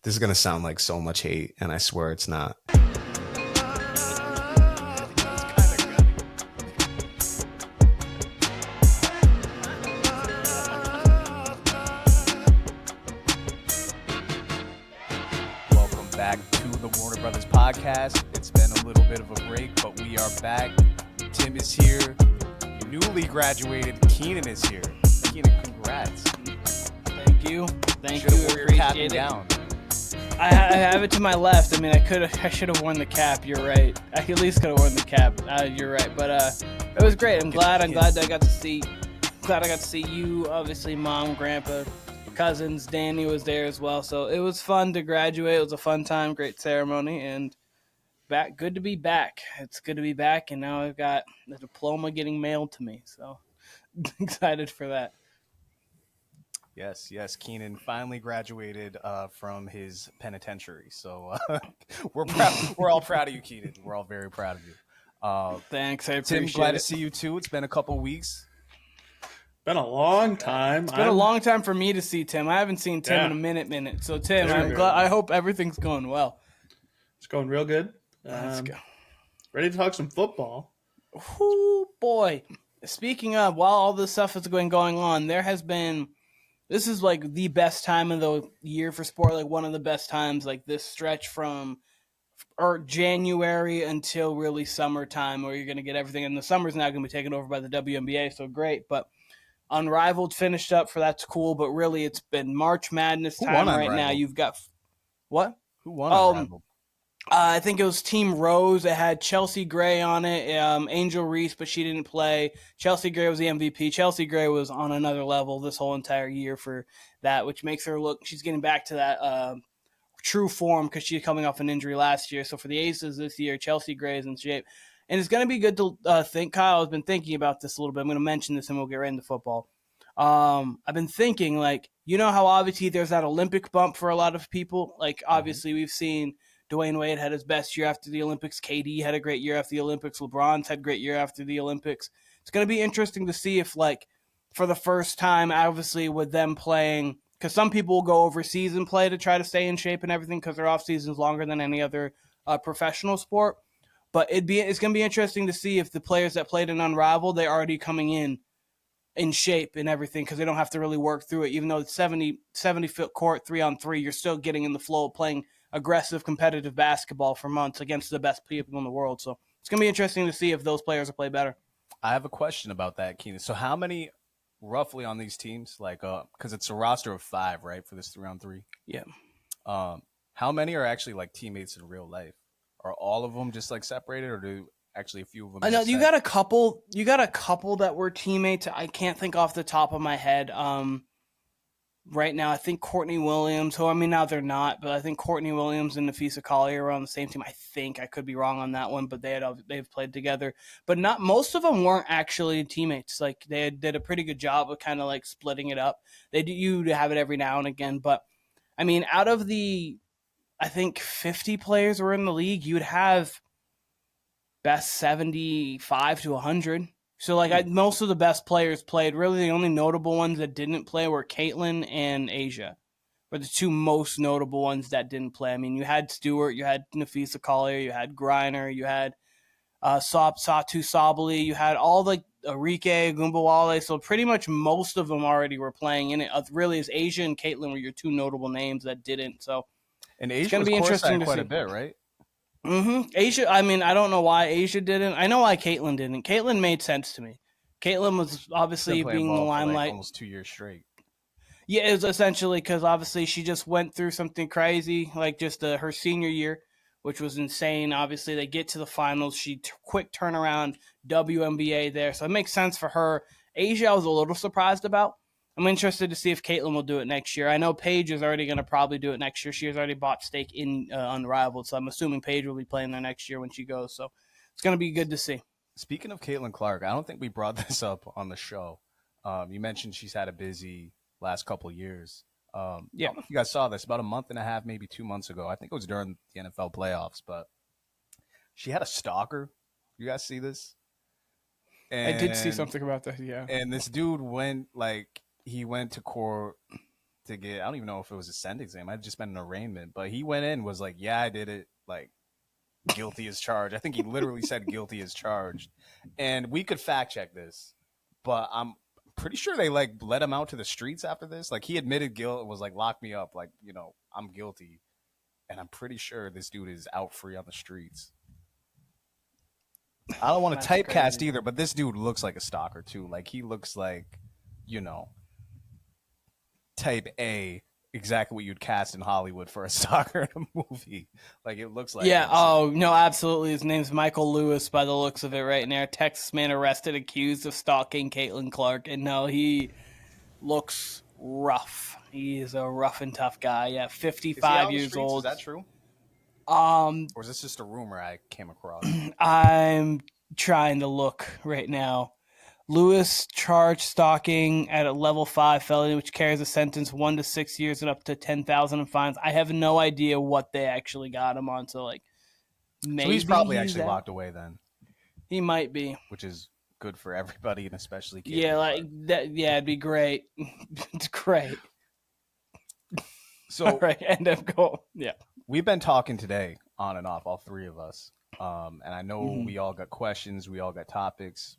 This is going to sound like so much hate, and I swear it's not. Welcome back to the Warner Brothers podcast. It's been a little bit of a break, but we are back. Tim is here. Newly graduated Keenan is here. Keenan, congrats. Thank you. Thank you. Appreciate it. Down. I have it to my left. I mean, I should have worn the cap. You're right. I at least could have worn the cap. You're right. But it was great. I'm glad I got to see. Glad I got to see you. Obviously, mom, grandpa, cousins. Danny was there as well. So it was fun to graduate. It was a fun time. Great ceremony and back. Good to be back. It's good to be back. And now I've got the diploma getting mailed to me. So excited for that. Yes. Keenan finally graduated from his penitentiary. So we're proud. We're all proud of you, Keenan. We're all very proud of you. Thanks. I Tim, appreciate glad it. to see you too. It's been a couple weeks. Been a long time. It's been a long time for me to see Tim. I haven't seen Tim in a minute. So Tim, I hope everything's going well. It's going real good. Let's go. Ready to talk some football. Oh boy. Speaking of, while all this stuff is going on, this is like the best time of the year for sport, like one of the best times, like this stretch from January until really summertime, where you're going to get everything. And the summer's now going to be taken over by the WNBA, so great. But Unrivaled finished up for that's cool, but really it's been March Madness time right now. You've got what? Who won Unrivaled? I think it was Team Rose. It had Chelsea Gray on it, Angel Reese, but she didn't play. Chelsea Gray was the MVP. Chelsea Gray was on another level this whole entire year for that, which makes her look – she's getting back to that true form because she's coming off an injury last year. So for the Aces this year, Chelsea Gray is in shape. And it's going to be good to think – Kyle has been thinking about this a little bit. I'm going to mention this and we'll get right into football. I've been thinking, like, you know how obviously there's that Olympic bump for a lot of people? Like, obviously we've seen – Dwayne Wade had his best year after the Olympics. KD had a great year after the Olympics. LeBron's had a great year after the Olympics. It's going to be interesting to see if, like, for the first time, obviously, with them playing, because some people will go overseas and play to try to stay in shape and everything because their off season is longer than any other professional sport. But it's going to be interesting to see if the players that played in Unrivaled, they're already coming in shape and everything because they don't have to really work through it. Even though it's 70-foot court, 3-on-3, you're still getting in the flow of playing aggressive competitive basketball for months against the best people in the world. So it's going to be interesting to see if those players will play better. I have a question about that, Keenan. So how many roughly on these teams, like, because it's a roster of 5, right, for this 3-on-3? Yeah. How many are actually like teammates in real life? Are all of them just like separated, or do actually a few of them? I know you got a couple that were teammates. I can't think off the top of my head. Right now, I think Courtney Williams, now they're not, but I think Courtney Williams and Nafisa Collier were on the same team. I think I could be wrong on that one, but they've played together. But not most of them weren't actually teammates. Like they did a pretty good job of kind of like splitting it up. They do you have it every now and again, but I mean, out of the, I think 50 players were in the league, you would have best 75 to 100. So, like, most of the best players played. Really, the only notable ones that didn't play were Caitlin and Asia. Were the two most notable ones that didn't play. I mean, you had Stewart, you had Nafisa Collier, you had Griner, you had Satu Sabali, you had all the Arike, Gumbawale. So, pretty much most of them already were playing in it. Really, as Asia and Caitlin were your two notable names that didn't. So, and Asia it's going to be interesting to quite see. A bit, right? Asia, I mean, I don't know why Asia didn't. I know why Caitlin didn't. Caitlin made sense to me. Caitlin was obviously being in the limelight. Like almost 2 years straight. Yeah, it was essentially because obviously she just went through something crazy, like just her senior year, which was insane. Obviously, they get to the finals. Quick turnaround, WNBA there. So it makes sense for her. Asia, I was a little surprised about. I'm interested to see if Caitlin will do it next year. I know Paige is already going to probably do it next year. She has already bought stake in Unrivaled, so I'm assuming Paige will be playing there next year when she goes. So it's going to be good to see. Speaking of Caitlin Clark, I don't think we brought this up on the show. You mentioned she's had a busy last couple of years. Yeah. I don't know if you guys saw this about a month and a half, maybe 2 months ago. I think it was during the NFL playoffs, but she had a stalker. You guys see this? I did see something about that, yeah. And this dude went to court to get, I don't even know if it was a sentencing. It might have just been an arraignment. But he went in, was like, yeah, I did it. Like, guilty as charged. I think he literally said guilty as charged. And we could fact check this, but I'm pretty sure they like let him out to the streets after this. Like he admitted guilt and was like, lock me up. Like, you know, I'm guilty. And I'm pretty sure this dude is out free on the streets. I don't want to typecast either, but this dude looks like a stalker too. Like he looks like, you know, type A, exactly what you'd cast in Hollywood for a stalker in a movie. Like it looks like. Yeah. Oh no, absolutely. His name's Michael Lewis by the looks of it right now. Texas man arrested, accused of stalking Caitlin Clark, and no, he looks rough. He is a rough and tough guy. Yeah, 55 years old. Is that true? Or is this just a rumor I came across? I'm trying to look right now. Lewis charged stalking at a level 5 felony, which carries a sentence 1 to 6 years and up to 10,000 in fines. I have no idea what they actually got him on. So, like, maybe so he's probably actually locked away then. He might be, which is good for everybody and especially kids. Yeah, like that. Yeah, it'd be great. It's great. So, all right, end of goal. Yeah, we've been talking today on and off, all three of us, and I know we all got questions, we all got topics.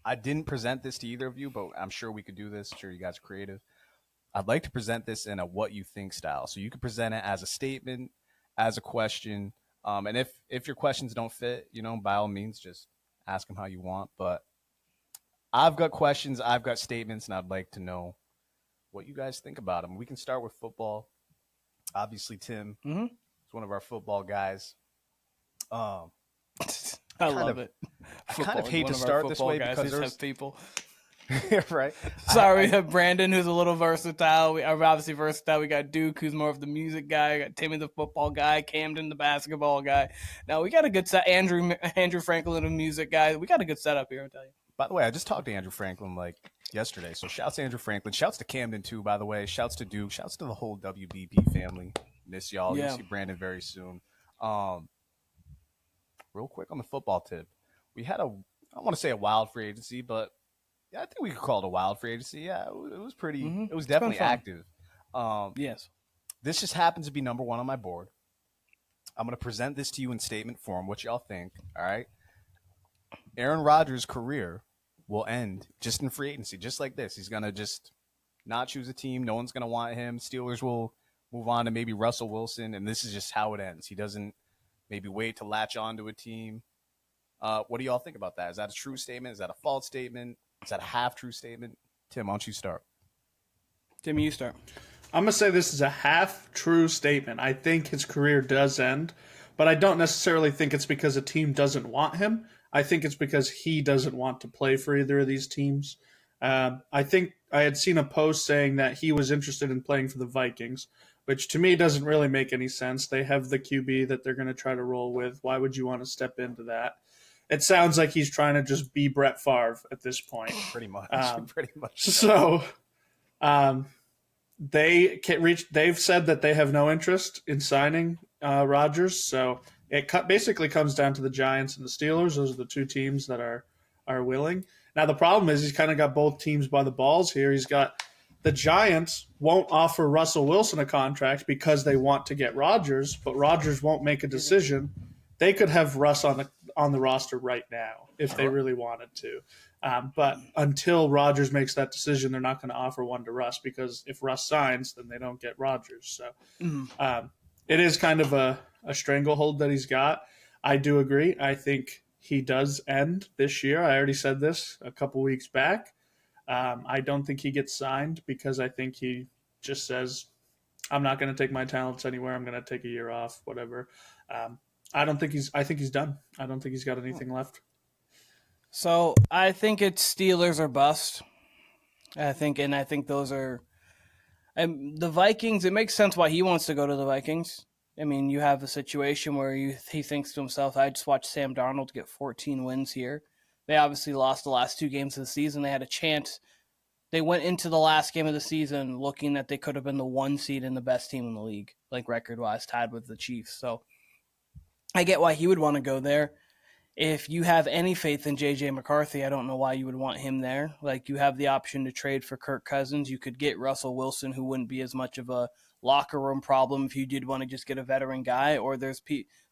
I didn't present this to either of you, but I'm sure we could do this. I'm sure you guys are creative. I'd like to present this in a what you think style. So you could present it as a statement, as a question. And if your questions don't fit, you know, by all means, just ask them how you want. But I've got questions, I've got statements, and I'd like to know what you guys think about them. We can start with football. Obviously, Tim is one of our football guys. I love it. I kind of hate to start this way because there's people. right. Sorry, we have Brandon, who's a little versatile. We are obviously versatile. We got Duke, who's more of the music guy. We got Timmy, the football guy. Camden, the basketball guy. Now we got a good set. Andrew Franklin, the music guy. We got a good setup here, I'll tell you. By the way, I just talked to Andrew Franklin like yesterday. So shouts to Andrew Franklin. Shouts to Camden too, by the way. Shouts to Duke. Shouts to the whole WBP family. Miss y'all. Yeah. You'll see Brandon very soon. Real quick on the football tip. We had I don't want to say a wild free agency, but yeah, I think we could call it a wild free agency. Yeah, it was pretty. It was definitely active. Yes. This just happens to be number one on my board. I'm going to present this to you in statement form. What y'all think? All right. Aaron Rodgers' career will end just in free agency, just like this. He's going to just not choose a team. No one's going to want him. Steelers will move on to maybe Russell Wilson, and this is just how it ends. He doesn't maybe wait to latch on to a team. What do y'all think about that? Is that a true statement? Is that a false statement? Is that a half-true statement? Tim, why don't you start? Timmy, you start. I'm going to say this is a half-true statement. I think his career does end, but I don't necessarily think it's because a team doesn't want him. I think it's because he doesn't want to play for either of these teams. I think I had seen a post saying that he was interested in playing for the Vikings, which to me doesn't really make any sense. They have the QB that they're going to try to roll with. Why would you want to step into that? It sounds like he's trying to just be Brett Favre at this point. Pretty much. Pretty much. So they've said that they have no interest in signing Rodgers. So it basically comes down to the Giants and the Steelers. Those are the two teams that are willing. Now, the problem is he's kind of got both teams by the balls here. He's got the Giants won't offer Russell Wilson a contract because they want to get Rodgers, but Rodgers won't make a decision. They could have Russ on the roster right now if they really wanted to. But until Rodgers makes that decision, they're not going to offer one to Russ because if Russ signs, then they don't get Rodgers. So it is kind of a stranglehold that he's got. I do agree. I think he does end this year. I already said this a couple weeks back. I don't think he gets signed because I think he just says, I'm not going to take my talents anywhere. I'm going to take a year off, whatever. I think he's done. I don't think he's got anything left. So I think it's Steelers or bust. I think those are the Vikings. It makes sense why he wants to go to the Vikings. I mean, you have a situation where he thinks to himself, I just watched Sam Darnold get 14 wins here. They obviously lost the last 2 games of the season. They had a chance. They went into the last game of the season looking that they could have been the 1 seed and the best team in the league, like record-wise, tied with the Chiefs. So I get why he would want to go there. if you have any faith in J.J. McCarthy, I don't know why you would want him there. Like, you have the option to trade for Kirk Cousins. You could get Russell Wilson, who wouldn't be as much of a locker room problem if you did want to just get a veteran guy. Or there's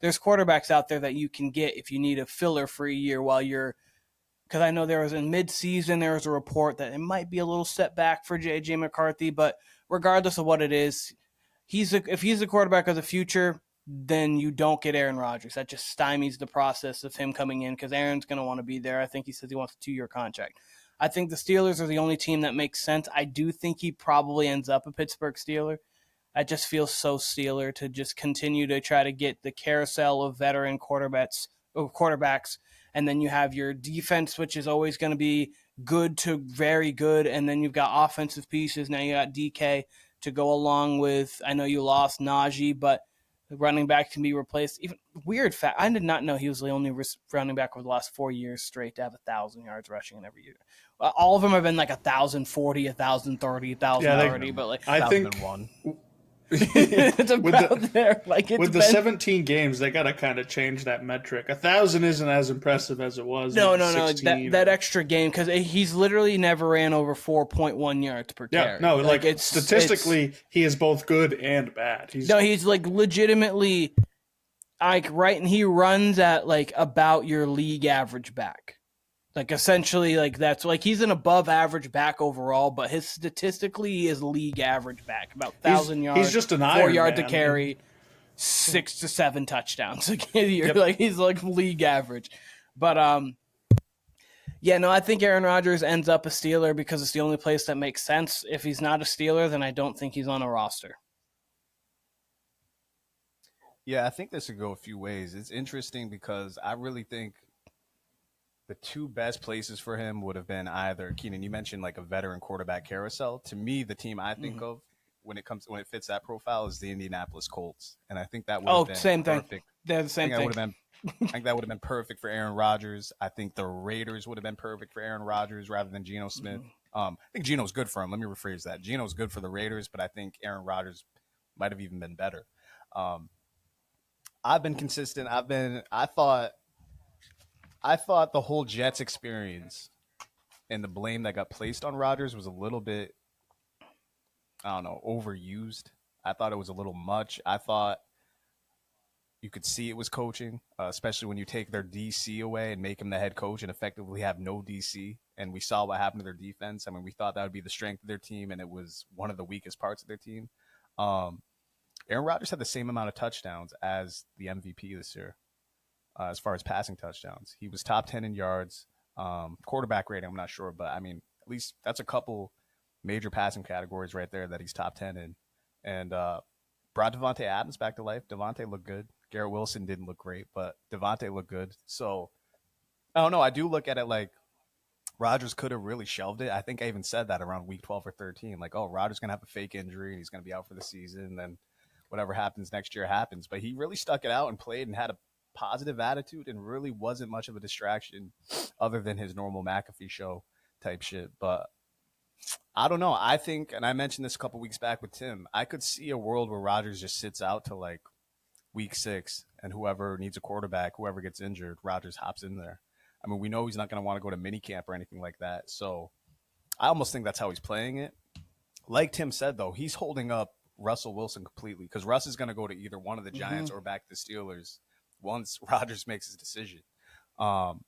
quarterbacks out there that you can get if you need a filler for a year while you're – because I know there was in mid-season there was a report that it might be a little setback for J.J. McCarthy, but regardless of what it is, if he's the quarterback of the future – then you don't get Aaron Rodgers. That just stymies the process of him coming in because Aaron's going to want to be there. I think he says he wants a 2-year contract. I think the Steelers are the only team that makes sense. I do think he probably ends up a Pittsburgh Steeler. I just feel so Steeler to just continue to try to get the carousel of veteran quarterbacks, and then you have your defense, which is always going to be good to very good, and then you've got offensive pieces. Now you got DK to go along with, I know you lost Najee, but the running back can be replaced. Even weird fact, I did not know he was the only running back over the last 4 years straight to have 1,000 yards rushing in every year. All of them have been like 1,040, 1,030, 1,030, but like I think 1,001. it's about there. Like it's with the been, 17 games, they got to kind of change that metric. 1,000 isn't as impressive as it was. No. 16. That extra game because he's literally never ran over 4.1 yards per carry. Yeah, no, like it's statistically, he is both good and bad. He's like legitimately like right, and he runs at like about your league average back. Like essentially, like that's like he's an above average back overall, but his statistically he is league average back, about 1,000 yards. He's just an 4 Iron yards Man. to carry, 6 to 7 touchdowns. Like you're Yep. like he's like league average, but yeah, no, I think Aaron Rodgers ends up a Steeler because it's the only place that makes sense. If he's not a Steeler, then I don't think he's on a roster. Yeah, I think this could go a few ways. It's interesting because I really think the two best places for him would have been either Keenan. You mentioned like a veteran quarterback carousel. To me, the team I think of when it fits that profile is the Indianapolis Colts, and I think that would have been same perfect. thing. They're the same thing. I think that would have been perfect for Aaron Rodgers. I think the Raiders would have been perfect for Aaron Rodgers rather than Geno Smith. I think Geno's good for him. Let me rephrase that. Geno's good for the Raiders, but I think Aaron Rodgers might have even been better. I've been consistent. I thought the whole Jets experience and the blame that got placed on Rodgers was a little bit, I don't know, overused. I thought it was a little much. I thought you could see it was coaching, especially when you take their DC away and make him the head coach and effectively have no DC. And we saw what happened to their defense. I mean, we thought that would be the strength of their team, and it was one of the weakest parts of their team. Aaron Rodgers had the same amount of touchdowns as the MVP this year. As far as passing touchdowns, he was top 10 in yards. Quarterback rating, I'm not sure, but I mean, at least that's a couple major passing categories right there that he's top 10 in. And brought Devontae Adams back to life. Devontae looked good. Garrett Wilson didn't look great, but Devontae looked good. So I don't know. I do look at it like Rodgers could have really shelved it. I think I even said that around week 12 or 13. Like, oh, Rodgers going to have a fake injury and he's going to be out for the season. And then whatever happens next year happens. But he really stuck it out and played and had a positive attitude and really wasn't much of a distraction other than his normal McAfee show type shit. But I don't know. I think, and I mentioned this a couple weeks back with Tim, I could see a world where Rodgers just sits out to like week 6 and whoever needs a quarterback, whoever gets injured, Rodgers hops in there. I mean, we know he's not going to want to go to minicamp or anything like that. So I almost think that's how he's playing it. Like Tim said, though, he's holding up Russell Wilson completely because Russ is going to go to either one of the Giants or back to the Steelers once Rodgers makes his decision. And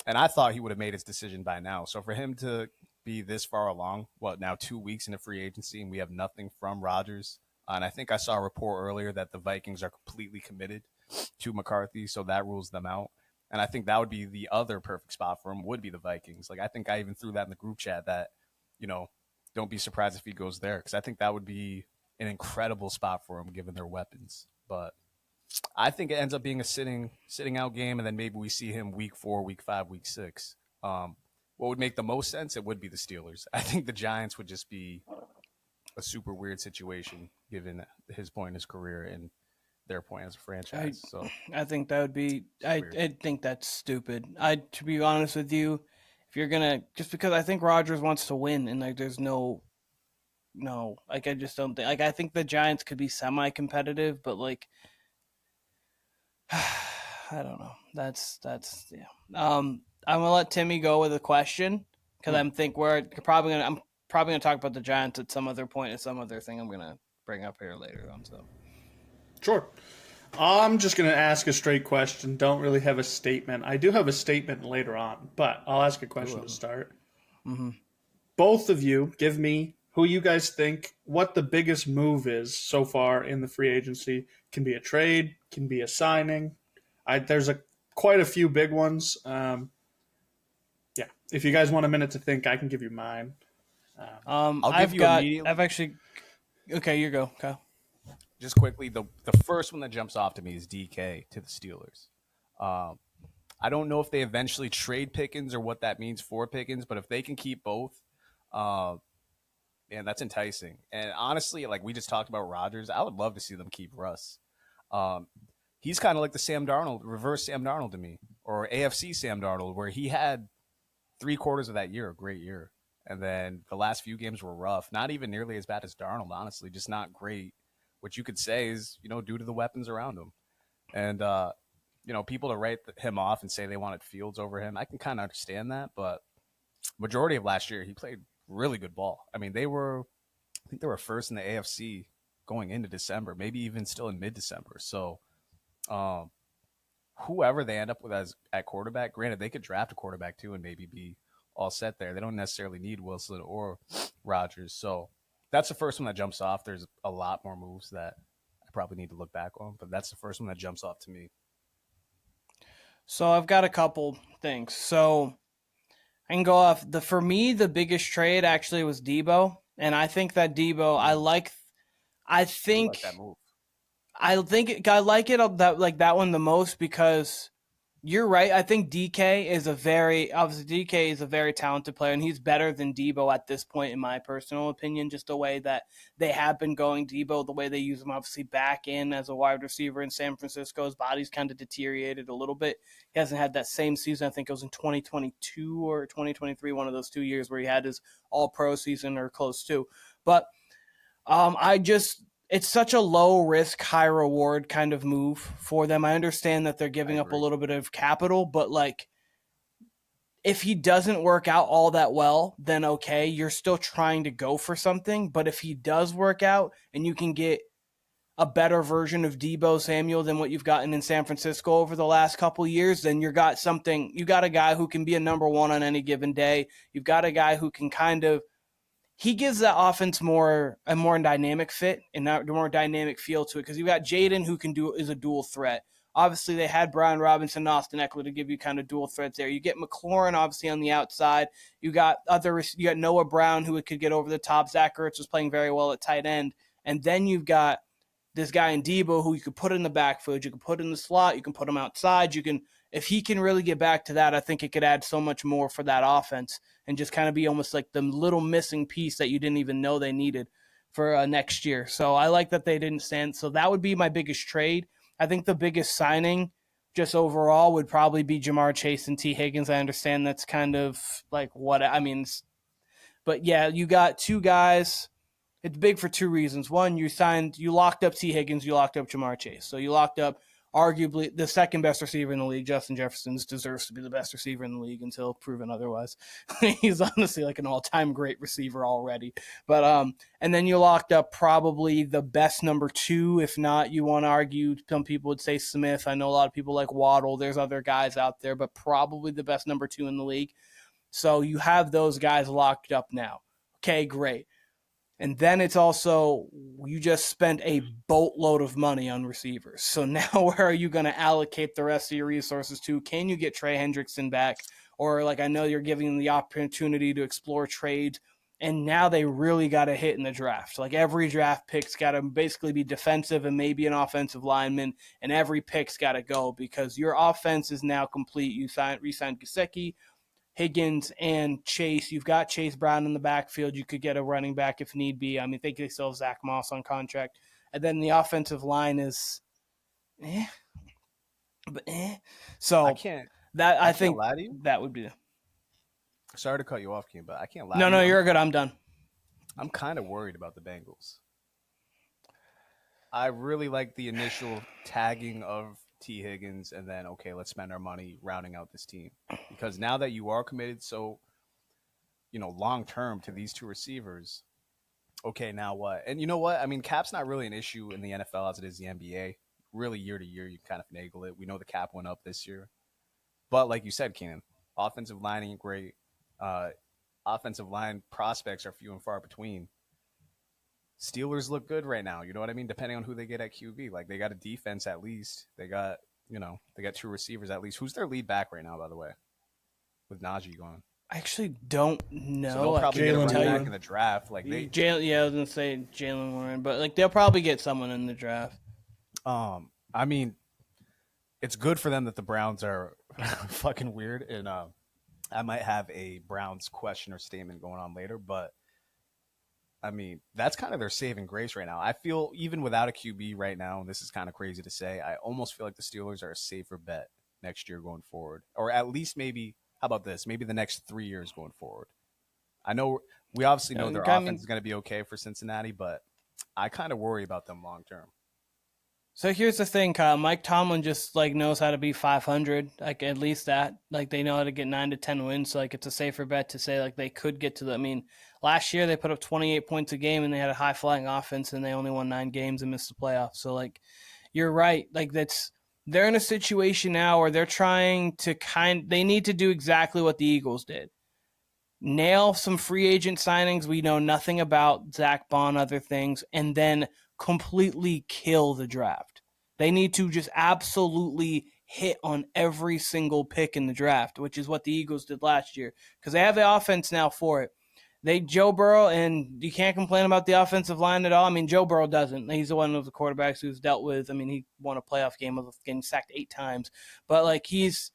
I thought he would have made his decision by now. So for him to be this far along, now 2 weeks into free agency, and we have nothing from Rodgers. And I think I saw a report earlier that the Vikings are completely committed to McCarthy, so that rules them out. And I think that would be the other perfect spot for him would be the Vikings. Like I think I even threw that in the group chat that, don't be surprised if he goes there because I think that would be an incredible spot for him given their weapons. But I think it ends up being a sitting out game, and then maybe we see him week 4, week 5, week 6. What would make the most sense? It would be the Steelers. I think the Giants would just be a super weird situation given his point in his career and their point as a franchise. I think that would be. I think that's stupid. To be honest with you, if you're gonna just because I think Rodgers wants to win, and like there's no, like I just don't think. Like I think the Giants could be semi-competitive, but like I don't know. That's yeah. I'm gonna let Timmy go with a question because I'm probably gonna talk about the Giants at some other point and some other thing I'm gonna bring up here later on. So Sure. I'm just going to ask a straight question. Don't really have a statement. I do have a statement later on, but I'll ask a question to start. Mm-hmm. Both of you give me who you guys think what the biggest move is so far in the free agency. Can be a trade, can be a signing. There's quite a few big ones. Yeah, if you guys want a minute to think, I can give you mine. I've actually. Okay, you go, Kyle. Just quickly, the first one that jumps off to me is DK to the Steelers. I don't know if they eventually trade Pickens or what that means for Pickens, but if they can keep both, man, that's enticing. And honestly, like we just talked about Rodgers, I would love to see them keep Russ. He's kind of like the Sam Darnold, reverse Sam Darnold to me, or AFC Sam Darnold, where he had 3/4 of that year a great year, and then the last few games were rough. Not even nearly as bad as Darnold, honestly, just not great. Which you could say is, due to the weapons around him. And, people to write him off and say they wanted Fields over him, I can kind of understand that. But majority of last year, he played really good ball. I mean, I think they were first in the AFC going into December, maybe even still in mid-December. So whoever they end up with at quarterback, granted, they could draft a quarterback too and maybe be all set there. They don't necessarily need Wilson or Rodgers. So that's the first one that jumps off. There's a lot more moves that I probably need to look back on, but that's the first one that jumps off to me. So I've got a couple things. So I can go off. For me, the biggest trade actually was Debo, and I think that Debo, I like that move. I like that one the most because you're right. I think DK is a very talented player, and he's better than Debo at this point, in my personal opinion. Just the way that they have been going Debo, the way they use him, obviously back in as a wide receiver in San Francisco. His body's kind of deteriorated a little bit. He hasn't had that same season. I think it was in 2022 or 2023, one of those 2 years where he had his All-Pro season or close to. But it's such a low risk, high reward kind of move for them. I understand that they're giving up a little bit of capital, but like if he doesn't work out all that well, then okay, you're still trying to go for something. But if he does work out and you can get a better version of Debo Samuel than what you've gotten in San Francisco over the last couple of years, then you got a guy who can be a number one on any given day. You've got a guy who can he gives that offense a more dynamic fit and a more dynamic feel to it because you've got Jaden who is a dual threat. Obviously, they had Brian Robinson and Austin Eckler to give you kind of dual threats there. You get McLaurin obviously on the outside. You got Noah Brown who could get over the top. Zach Ertz was playing very well at tight end, and then you've got this guy in Debo who you could put in the backfield. You can put in the slot. You can put him outside. If he can really get back to that, I think it could add so much more for that offense and just kind of be almost like the little missing piece that you didn't even know they needed for next year. So I like that they didn't stand. So that would be my biggest trade. I think the biggest signing just overall would probably be Ja'Marr Chase and Tee Higgins. I understand that's kind of like what I mean. But yeah, you got two guys. It's big for two reasons. One, you locked up Tee Higgins, you locked up Ja'Marr Chase. So you locked up arguably the second best receiver in the league. Justin Jefferson deserves to be the best receiver in the league until proven otherwise. He's honestly like an all-time great receiver already. But and then you locked up probably the best number two. If not, you want to argue, some people would say Smith. I know a lot of people like Waddle. There's other guys out there, but probably the best number two in the league. So you have those guys locked up now. Okay, great. And then it's also, you just spent a boatload of money on receivers. So now where are you going to allocate the rest of your resources to? Can you get Trey Hendrickson back? Or like I know you're giving them the opportunity to explore trades. And now they really got to hit in the draft. Like every draft pick's got to basically be defensive and maybe an offensive lineman. And every pick's got to go because your offense is now complete. You re-signed Gesicki, Higgins, and Chase. You've got Chase Brown in the backfield. You could get a running back if need be. I mean, I think they still have Zach Moss on contract. And then the offensive line is So I think lie to you. That would be. Sorry to cut you off, Keen, but I can't lie. No, you're good. I'm done. I'm kind of worried about the Bengals. I really like the initial tagging of Tee Higgins, and then, okay, let's spend our money rounding out this team. Because now that you are committed so, long term to these two receivers, okay, now what? And you know what? I mean, cap's not really an issue in the NFL as it is the NBA. Really, year to year, you kind of finagle it. We know the cap went up this year. But like you said, Keenan, offensive line ain't great. Offensive line prospects are few and far between. Steelers look good right now. You know what I mean? Depending on who they get at QB. Like, they got a defense at least. They got, they got two receivers at least. Who's their lead back right now, by the way? With Najee gone. I actually don't know. So they'll probably get a running back in the draft. Like I was gonna say Jalen Warren, but like they'll probably get someone in the draft. I mean, it's good for them that the Browns are fucking weird, and I might have a Browns question or statement going on later, but I mean, that's kind of their saving grace right now. I feel even without a QB right now, and this is kind of crazy to say, I almost feel like the Steelers are a safer bet next year going forward, or at least maybe. How about this? Maybe the next 3 years going forward. I know we obviously know their offense is going to be okay for Cincinnati, but I kind of worry about them long term. So here's the thing, Kyle. Mike Tomlin just knows how to be 500, at least that. They know how to get 9 to 10 wins. So it's a safer bet to say they could get to the. I mean, last year they put up 28 points a game and they had a high flying offense and they only won 9 games and missed the playoffs. So you're right. They're in a situation now where they're trying to they need to do exactly what the Eagles did. Nail some free agent signings we know nothing about, Zach Bond, other things, and then completely kill the draft. They need to just absolutely hit on every single pick in the draft, which is what the Eagles did last year, because they have the offense now for it. Joe Burrow, and you can't complain about the offensive line at all. I mean, Joe Burrow doesn't. He's the one of the quarterbacks who's dealt with. I mean, he won a playoff game of getting sacked 8 times. But he's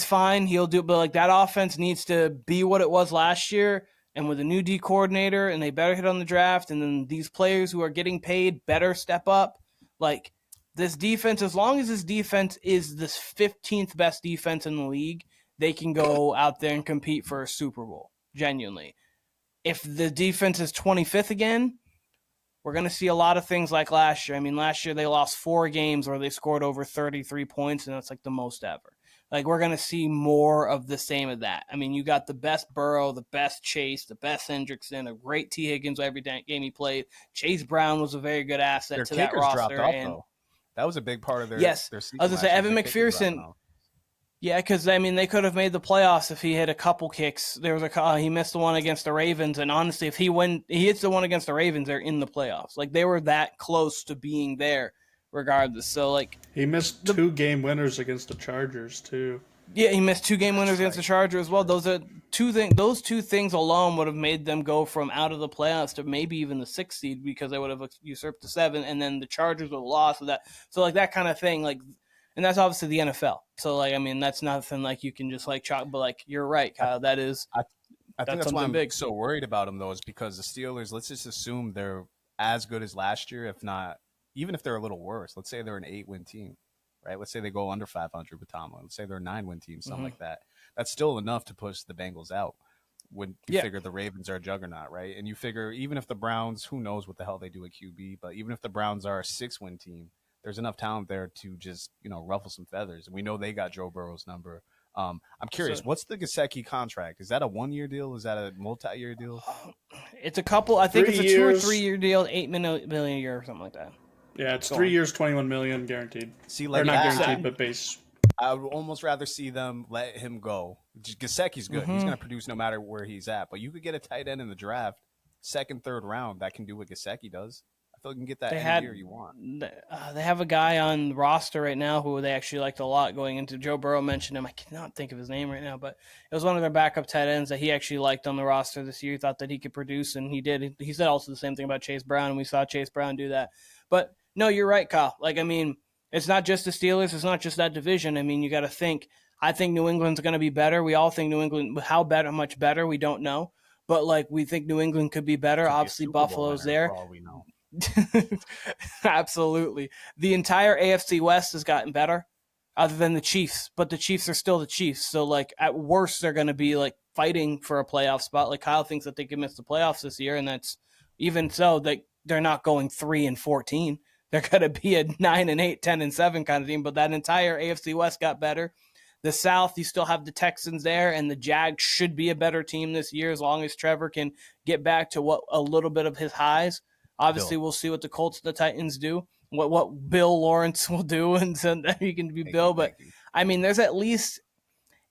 fine. He'll do. But that offense needs to be what it was last year. And with a new D coordinator, and they better hit on the draft. And then these players who are getting paid better step up. This defense, as long as this defense is this 15th best defense in the league, they can go out there and compete for a Super Bowl. Genuinely. If the defense is 25th again, we're going to see a lot of things like last year. I mean, last year they lost 4 games where they scored over 33 points, and that's the most ever. We're going to see more of the same of that. I mean, you got the best Burrow, the best Chase, the best Hendrickson, a great Tee Higgins every game he played. Chase Brown was a very good asset to that roster. Dropped off, though. That was a big part of their season. I was going to say, Evan McPherson. Yeah, because they could have made the playoffs if he hit a couple kicks. There was he missed the one against the Ravens, and honestly, if he hits the one against the Ravens, they're in the playoffs. They were that close to being there, regardless. So he missed 2 game winners against the Chargers too. Yeah, he missed 2 game winners against the Chargers as well. Those are 2 things. Those 2 things alone would have made them go from out of the playoffs to maybe even the 6th seed because they would have usurped the 7, and then the Chargers would have lost with that. So that kind of thing, and that's obviously the NFL. So, I mean, that's nothing you can just chalk. But, you're right, Kyle. That is I think that's why I'm so worried about them, though, is because the Steelers, let's just assume they're as good as last year, if not, even if they're a little worse. Let's say they're an 8-win team, right? Let's say they go under 500 with Tomlin. Let's say they're a 9-win team, something like that. That's still enough to push the Bengals out when you figure the Ravens are a juggernaut, right? And you figure even if the Browns, who knows what the hell they do at QB, but even if the Browns are a 6-win team, there's enough talent there to just, ruffle some feathers. And we know they got Joe Burrow's number. I'm curious, what's the Gesicki contract? Is that a 1-year deal? Is that a multi-year deal? It's a couple. I think it's a 2 or 3 year deal, $8 million a year or something like that. Yeah, it's 3 years, $21 million guaranteed. See, or not guaranteed, but base. I would almost rather see them let him go. Gesicki's good. He's going to produce no matter where he's at. But you could get a tight end in the draft, 2nd, 3rd round, that can do what Gesicki does. I feel like you can get that any year you want. They have a guy on the roster right now who they actually liked a lot going into. Joe Burrow mentioned him. I cannot think of his name right now, but it was one of their backup tight ends that he actually liked on the roster this year. He thought that he could produce, and he did. He said also the same thing about Chase Brown, and we saw Chase Brown do that. But, no, you're right, Kyle. I mean, it's not just the Steelers. It's not just that division. I mean, you got to think. I think New England's going to be better. We all think New England, how much better, we don't know. But, we think New England could be better. Obviously, Buffalo's there. For all we know. Absolutely. The entire AFC West has gotten better other than the Chiefs, but the Chiefs are still the Chiefs. So at worst they're going to be fighting for a playoff spot. Kyle thinks that they could miss the playoffs this year, and that's even so they're not going 3-14. they're going to be a 9-8, 10-7 kind of team. But that entire AFC West got better. The South, you still have the Texans there, and the Jags should be a better team this year as long as Trevor can get back to what a little bit of his highs. Obviously, we'll see what the Colts and the Titans do, what Bill Lawrence will do, and so that he can be Bill. But I mean, there's at least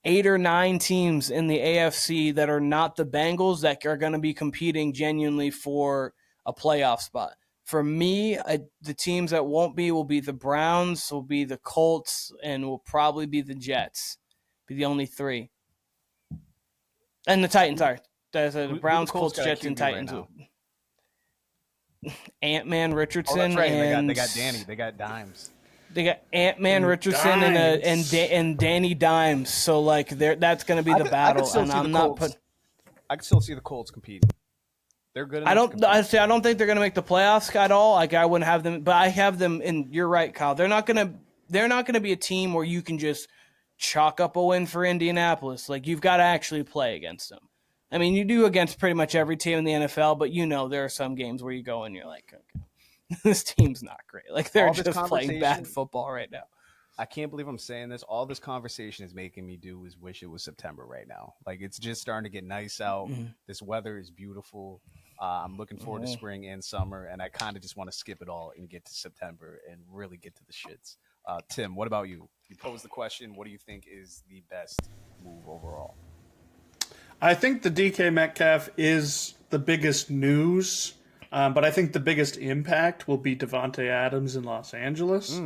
8 or 9 teams in the AFC that are not the Bengals that are going to be competing genuinely for a playoff spot. For me, the teams that won't be will be the Browns, will be the Colts, and will probably be the Jets. Be the only 3. And the Titans, sorry. The Browns, Colts, Jets, and Titans. Right Ant-Man Richardson. Oh, that's right. And they got Danny. They got Dimes. They got Ant-Man Richardson and Danny Dimes. So, like, that's going to be the battle. And I'm not putting. I can still see the Colts competing. They're good. I don't think they're going to make the playoffs at all. Like, I wouldn't have them, but I have them. And you're right, Kyle. They're not going to be a team where you can just chalk up a win for Indianapolis. Like, you've got to actually play against them. I mean, you do against pretty much every team in the NFL, but there are some games where you go and you're like, okay, this team's not great. Like, they're just playing bad football right now. I can't believe I'm saying this. All this conversation is making me do is wish it was September right now. Like, it's just starting to get nice out. Mm-hmm. This weather is beautiful. I'm looking forward to spring and summer, and I kind of just want to skip it all and get to September and really get to the shits. Tim, what about you? You posed the question. What do you think is the best move overall? I think the DK Metcalf is the biggest news, but I think the biggest impact will be Devontae Adams in Los Angeles.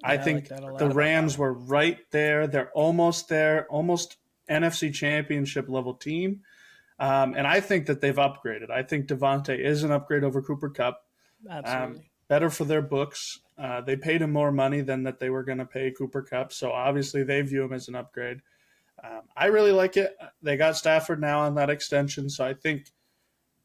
I think the Rams were right there. They're almost there, almost NFC Championship level team. And I think that they've upgraded. I think Devontae is an upgrade over Cooper Kupp. Absolutely. Better for their books. They paid him more money than that they were going to pay Cooper Kupp. So obviously they view him as an upgrade. I really like it. They got Stafford now on that extension. So I think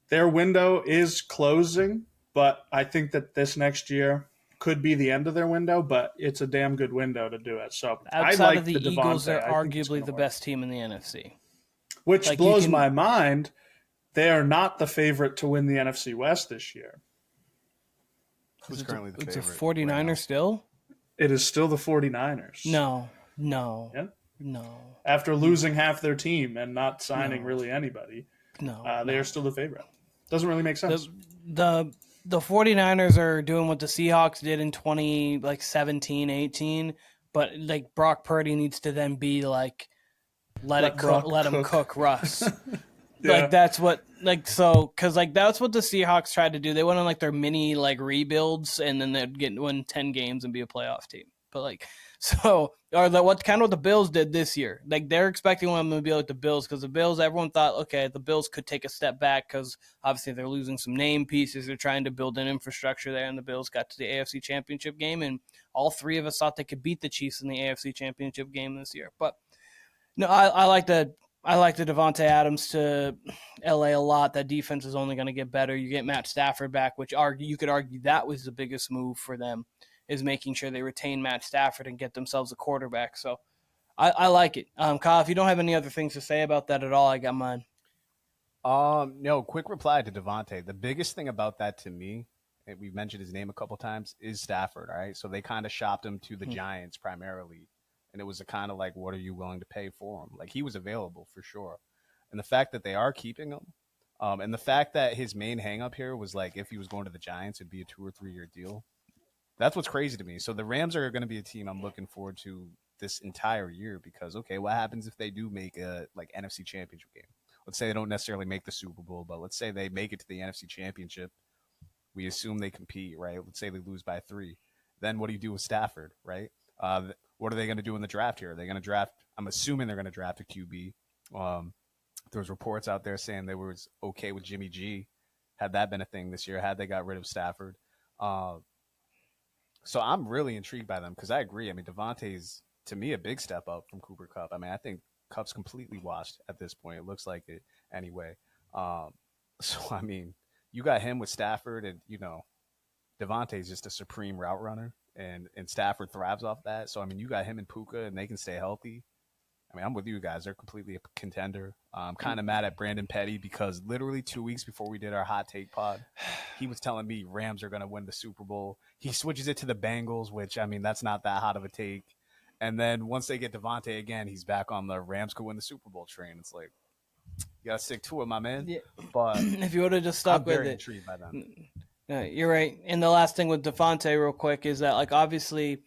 their window is closing. But I think that this next year could be the end of their window, but it's a damn good window to do it. So outside I like of the Eagles, they're arguably the best team in the NFC. Which blows my mind. They are not the favorite to win the NFC West this year. Who's currently the favorite? It's a 49ers right still? It is still the 49ers. No. Yeah? No. After losing half their team and not signing really anybody, they are still the favorite. Doesn't really make sense. The 49ers are doing what the Seahawks did in 2017, 18, but like Brock Purdy needs to then be like let him cook Russ. Yeah. Like that's what that's what the Seahawks tried to do. They went on like their mini like rebuilds and then they'd win 10 games and be a playoff team. But what the Bills did this year. Like they're expecting them to be like the Bills because the Bills, everyone thought, okay, the Bills could take a step back because obviously they're losing some name pieces. They're trying to build an infrastructure there, and the Bills got to the AFC Championship game, and all 3 of us thought they could beat the Chiefs in the AFC Championship game this year. But no, I like the Devontae Adams to LA a lot. That defense is only going to get better. You get Matt Stafford back, which you could argue that was the biggest move for them, is making sure they retain Matt Stafford and get themselves a quarterback. So I like it. Kyle, if you don't have any other things to say about that at all, I got mine. No, quick reply to Devontae. The biggest thing about that to me, and we've mentioned his name a couple times, is Stafford, all right? So they kind of shopped him to the Giants primarily. And it was a kind of like, what are you willing to pay for him? Like, he was available for sure. And the fact that they are keeping him, and the fact that his main hang-up here was like, if he was going to the Giants, it'd be a 2 or 3 year deal. That's what's crazy to me. So the Rams are going to be a team I'm looking forward to this entire year because, okay, what happens if they do make a NFC Championship game? Let's say they don't necessarily make the Super Bowl, but let's say they make it to the NFC Championship. We assume they compete, right? Let's say they lose by 3. Then what do you do with Stafford, right? What are they going to do in the draft here? Are they going to draft? I'm assuming they're going to draft a QB. There's reports out there saying they were okay with Jimmy G. Had that been a thing this year, had they got rid of Stafford. So I'm really intrigued by them because I agree. I mean, Devontae's, to me, a big step up from Cooper Kupp. I mean, I think Kupp's completely washed at this point. It looks like it anyway. So, I mean, you got him with Stafford and, Devontae's just a supreme route runner. And Stafford thrives off that. So, I mean, you got him and Puka, and they can stay healthy. I mean, I'm with you guys. They're completely a contender. I'm kind of mad at Brandon Petty because literally 2 weeks before we did our hot take pod, he was telling me Rams are going to win the Super Bowl. He switches it to the Bengals, which, I mean, that's not that hot of a take. And then once they get Devontae again, he's back on the Rams could win the Super Bowl train. It's like, you got to stick to it, my man. Yeah. But if you would have just stuck I'm with very it. intrigued by them. No, you're right. And the last thing with Devontae real quick is that, like, obviously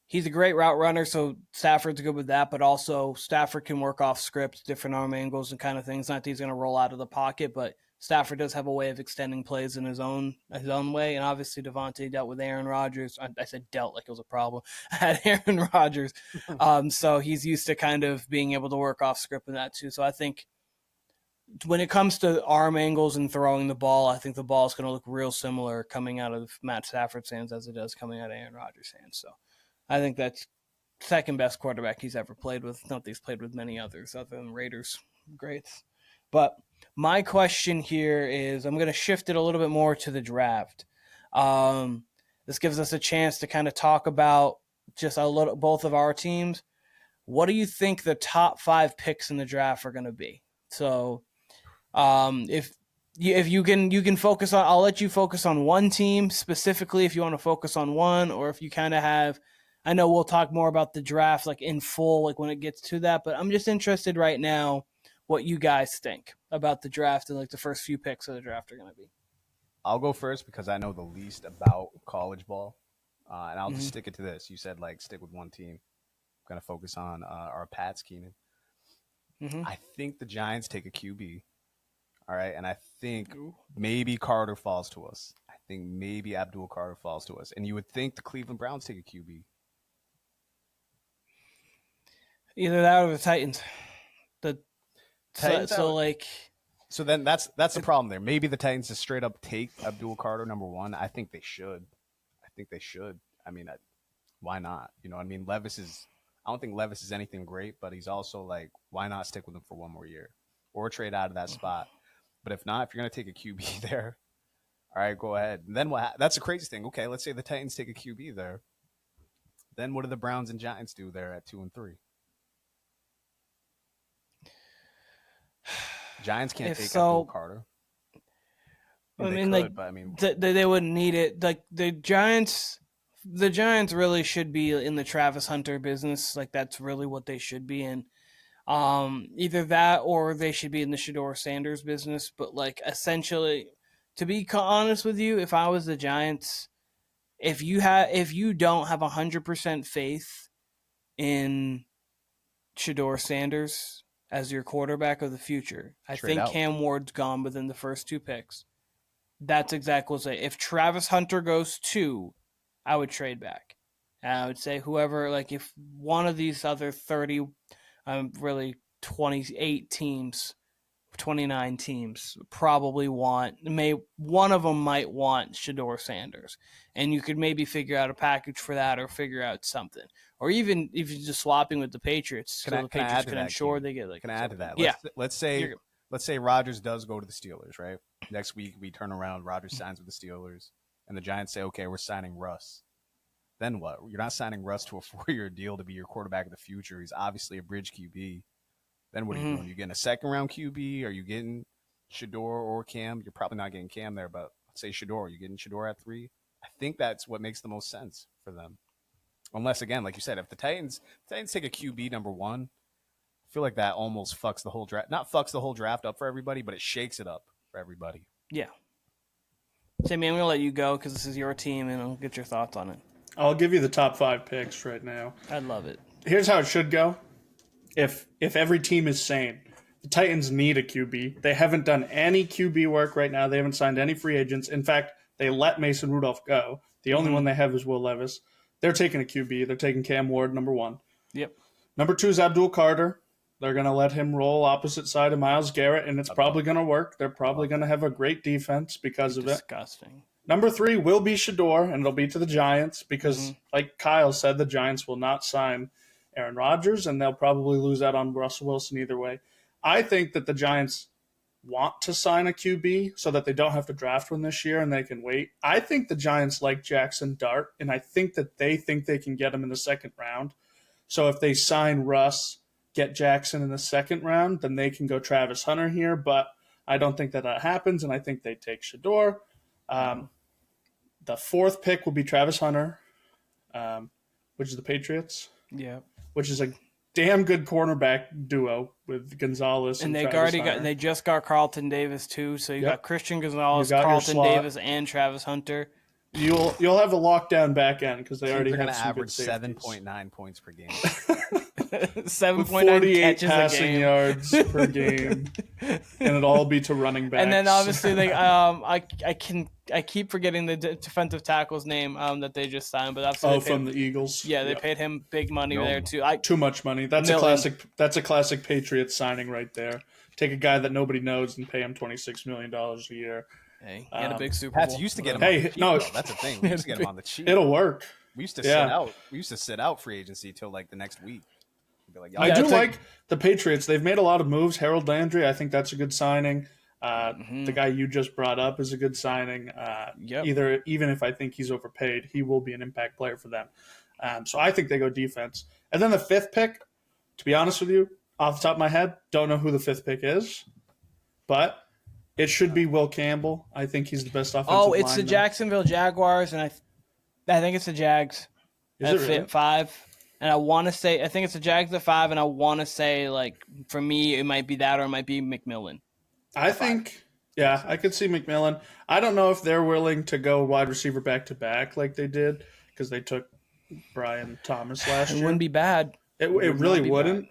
he's a great route runner, so Stafford's good with that, but also Stafford can work off script, different arm angles and kind of things. Not that he's going to roll out of the pocket, but Stafford does have a way of extending plays in his own way. And obviously Devontae dealt with Aaron Rodgers. I said dealt like it was a problem. Had Aaron Rodgers. So he's used to kind of being able to work off script in that too. So I think when it comes to arm angles and throwing the ball, I think the ball is going to look real similar coming out of Matt Stafford's hands as it does coming out of Aaron Rodgers' hands. So I think that's second best quarterback he's ever played with. Not that he's played with many others other than Raiders greats. But my question here is, I'm going to shift it a little bit more to the draft. This gives us a chance to kind of talk about just a little both of our teams. What do you think the top 5 picks in the draft are going to be? So if you can focus on, I'll let you focus on one team specifically if you want to focus on one, or if you kind of have, I know we'll talk more about the draft like in full, like when it gets to that, but I'm just interested right now what you guys think about the draft and like the first few picks of the draft are going to be. I'll go first because I know the least about college ball, and I'll just stick it to this. You said like stick with one team. I'm going to focus on our Pats, Keenan. I think the Giants take a QB. All right, and I think maybe Carter falls to us. I think maybe Abdul Carter falls to us. And you would think the Cleveland Browns take a QB. Either that or the Titans. Titans So then that's the problem there. Maybe the Titans just straight up take Abdul Carter number 1. I think they should. I mean, why not? You know, I mean, I don't think Levis is anything great, but he's also like, why not stick with him for one more year or trade out of that spot? But if not, if you're going to take a QB there, all right, go ahead. And then what? That's the crazy thing. Okay, let's say the Titans take a QB there. Then what do the Browns and Giants do there at 2 and 3? Giants can't take Abdul Carter. They wouldn't need it. Like the Giants really should be in the Travis Hunter business. Like that's really what they should be in. Either that or they should be in the Shedeur Sanders business. But like essentially, to be honest with you, if I was the Giants, if you don't have 100% faith in Shedeur Sanders as your quarterback of the future, I think Cam Ward's gone within the first 2 picks. That's exactly what I say. If Travis Hunter goes 2, I would trade back. And I would say whoever, like if one of these other 30, really 28 teams, 29 teams probably one of them might want Shedeur Sanders. And you could maybe figure out a package for that or figure out something. Or even if you're just swapping with the Patriots, the Patriots can ensure they get like. Can I add to that? Yeah. Let's say Rodgers does go to the Steelers, right? Next week we turn around, Rodgers signs with the Steelers, and the Giants say, okay, we're signing Russ. Then what? You're not signing Russ to a 4-year deal to be your quarterback of the future. He's obviously a bridge QB. Then what are you doing? You getting a second-round QB? Are you getting Shedeur or Cam? You're probably not getting Cam there, but let's say Shedeur. You're getting Shedeur at 3. I think that's what makes the most sense for them. Unless, again, like you said, if the Titans take a QB number 1, I feel like that almost fucks the whole draft. Not fucks the whole draft up for everybody, but it shakes it up for everybody. Yeah. Timmy, I'm going to let you go because this is your team, and I'll get your thoughts on it. I'll give you the top 5 picks right now. I'd love it. Here's how it should go. If every team is sane, the Titans need a QB. They haven't done any QB work right now. They haven't signed any free agents. In fact, they let Mason Rudolph go. The only one they have is Will Levis. They're taking a QB. They're taking Cam Ward, number 1. Yep. Number 2 is Abdul Carter. They're going to let him roll opposite side of Myles Garrett, and it's probably going to work. They're probably going to have a great defense because of it. Disgusting. Number 3 will be Shedeur, and it'll be to the Giants because, like Kyle said, the Giants will not sign Aaron Rodgers, and they'll probably lose out on Russell Wilson either way. I think that the Giants want to sign a QB so that they don't have to draft one this year and they can wait. I think the Giants like Jackson Dart, and I think that they think they can get him in the second round. So if they sign Russ get Jackson in the second round, then they can go Travis Hunter here. But I don't think that happens, and I think they take Shador. The fourth pick will be Travis Hunter, which is the Patriots. Yeah. Which is a damn good cornerback duo with Gonzalez and Travis Hunter. They just got Carlton Davis too. So you got Christian Gonzalez, You got your Carlton slot. Davis, and Travis Hunter. You'll have a lockdown back end because they already They're have going to some average good safeties. 7.9 points per game. 7.9 48 catches a passing game. yards per game, and it'll all be to running backs. And then obviously they I keep forgetting the defensive tackle's name that they just signed, but obviously from the Eagles. Yeah, they paid him big money there too. Too much money. That's a classic Patriots signing right there. Take a guy that nobody knows and pay him $26 million a year. Hey, he had a big Super Bowl. Pats used to get him on the cheap, though. That's the thing. We used to get him on the cheap. It'll work. We used to sit out. We used to sit out free agency till like the next week. Be like, I do like the Patriots. They've made a lot of moves. Harold Landry, I think that's a good signing. The guy you just brought up is a good signing. Even if I think he's overpaid, he will be an impact player for them. So I think they go defense. And then the fifth pick, to be honest with you, off the top of my head, don't know who the fifth pick is, but it should be Will Campbell. I think he's the best offensive lineman. Oh, it's the Jacksonville Jaguars, and I think it's the Jags at really? 5. And I want to say, I think it's the Jags at 5, and I want to say, like, for me, it might be that or it might be McMillan. I think, I could see McMillan. I don't know if they're willing to go wide receiver back-to-back like they did because they took Brian Thomas last year. It wouldn't be bad. It really wouldn't.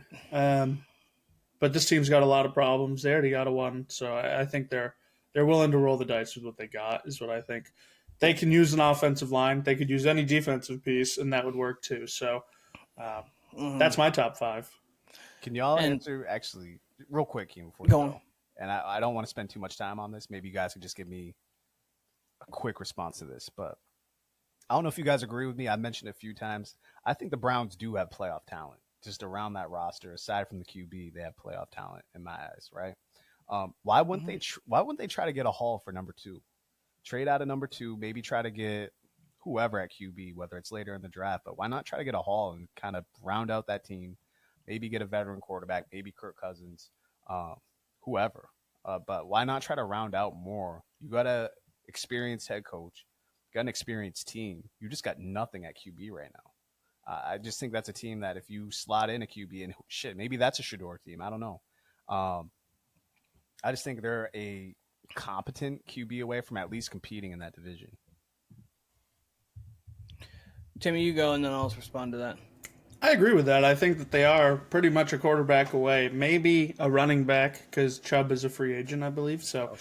But this team's got a lot of problems. They already got a one, so I think they're willing to roll the dice with what they got, is what I think. They can use an offensive line. They could use any defensive piece, and that would work too. So that's my top 5. Can y'all answer, actually, real quick, Keenan, before you go? And I don't want to spend too much time on this. Maybe you guys could just give me a quick response to this. But I don't know if you guys agree with me. I've mentioned it a few times. I think the Browns do have playoff talent. Just around that roster, aside from the QB, they have playoff talent in my eyes, right? Why wouldn't they try to get a haul for number 2? Trade out of number 2, maybe try to get whoever at QB, whether it's later in the draft. But why not try to get a haul and kind of round out that team? Maybe get a veteran quarterback, maybe Kirk Cousins, whoever. But why not try to round out more? You got an experienced head coach, you got an experienced team. You just got nothing at QB right now. I just think that's a team that if you slot in a QB and maybe that's a Shador team. I don't know. I just think they're a competent QB away from at least competing in that division. Timmy, you go, and then I'll respond to that. I agree with that. I think that they are pretty much a quarterback away, maybe a running back because Chubb is a free agent, I believe. So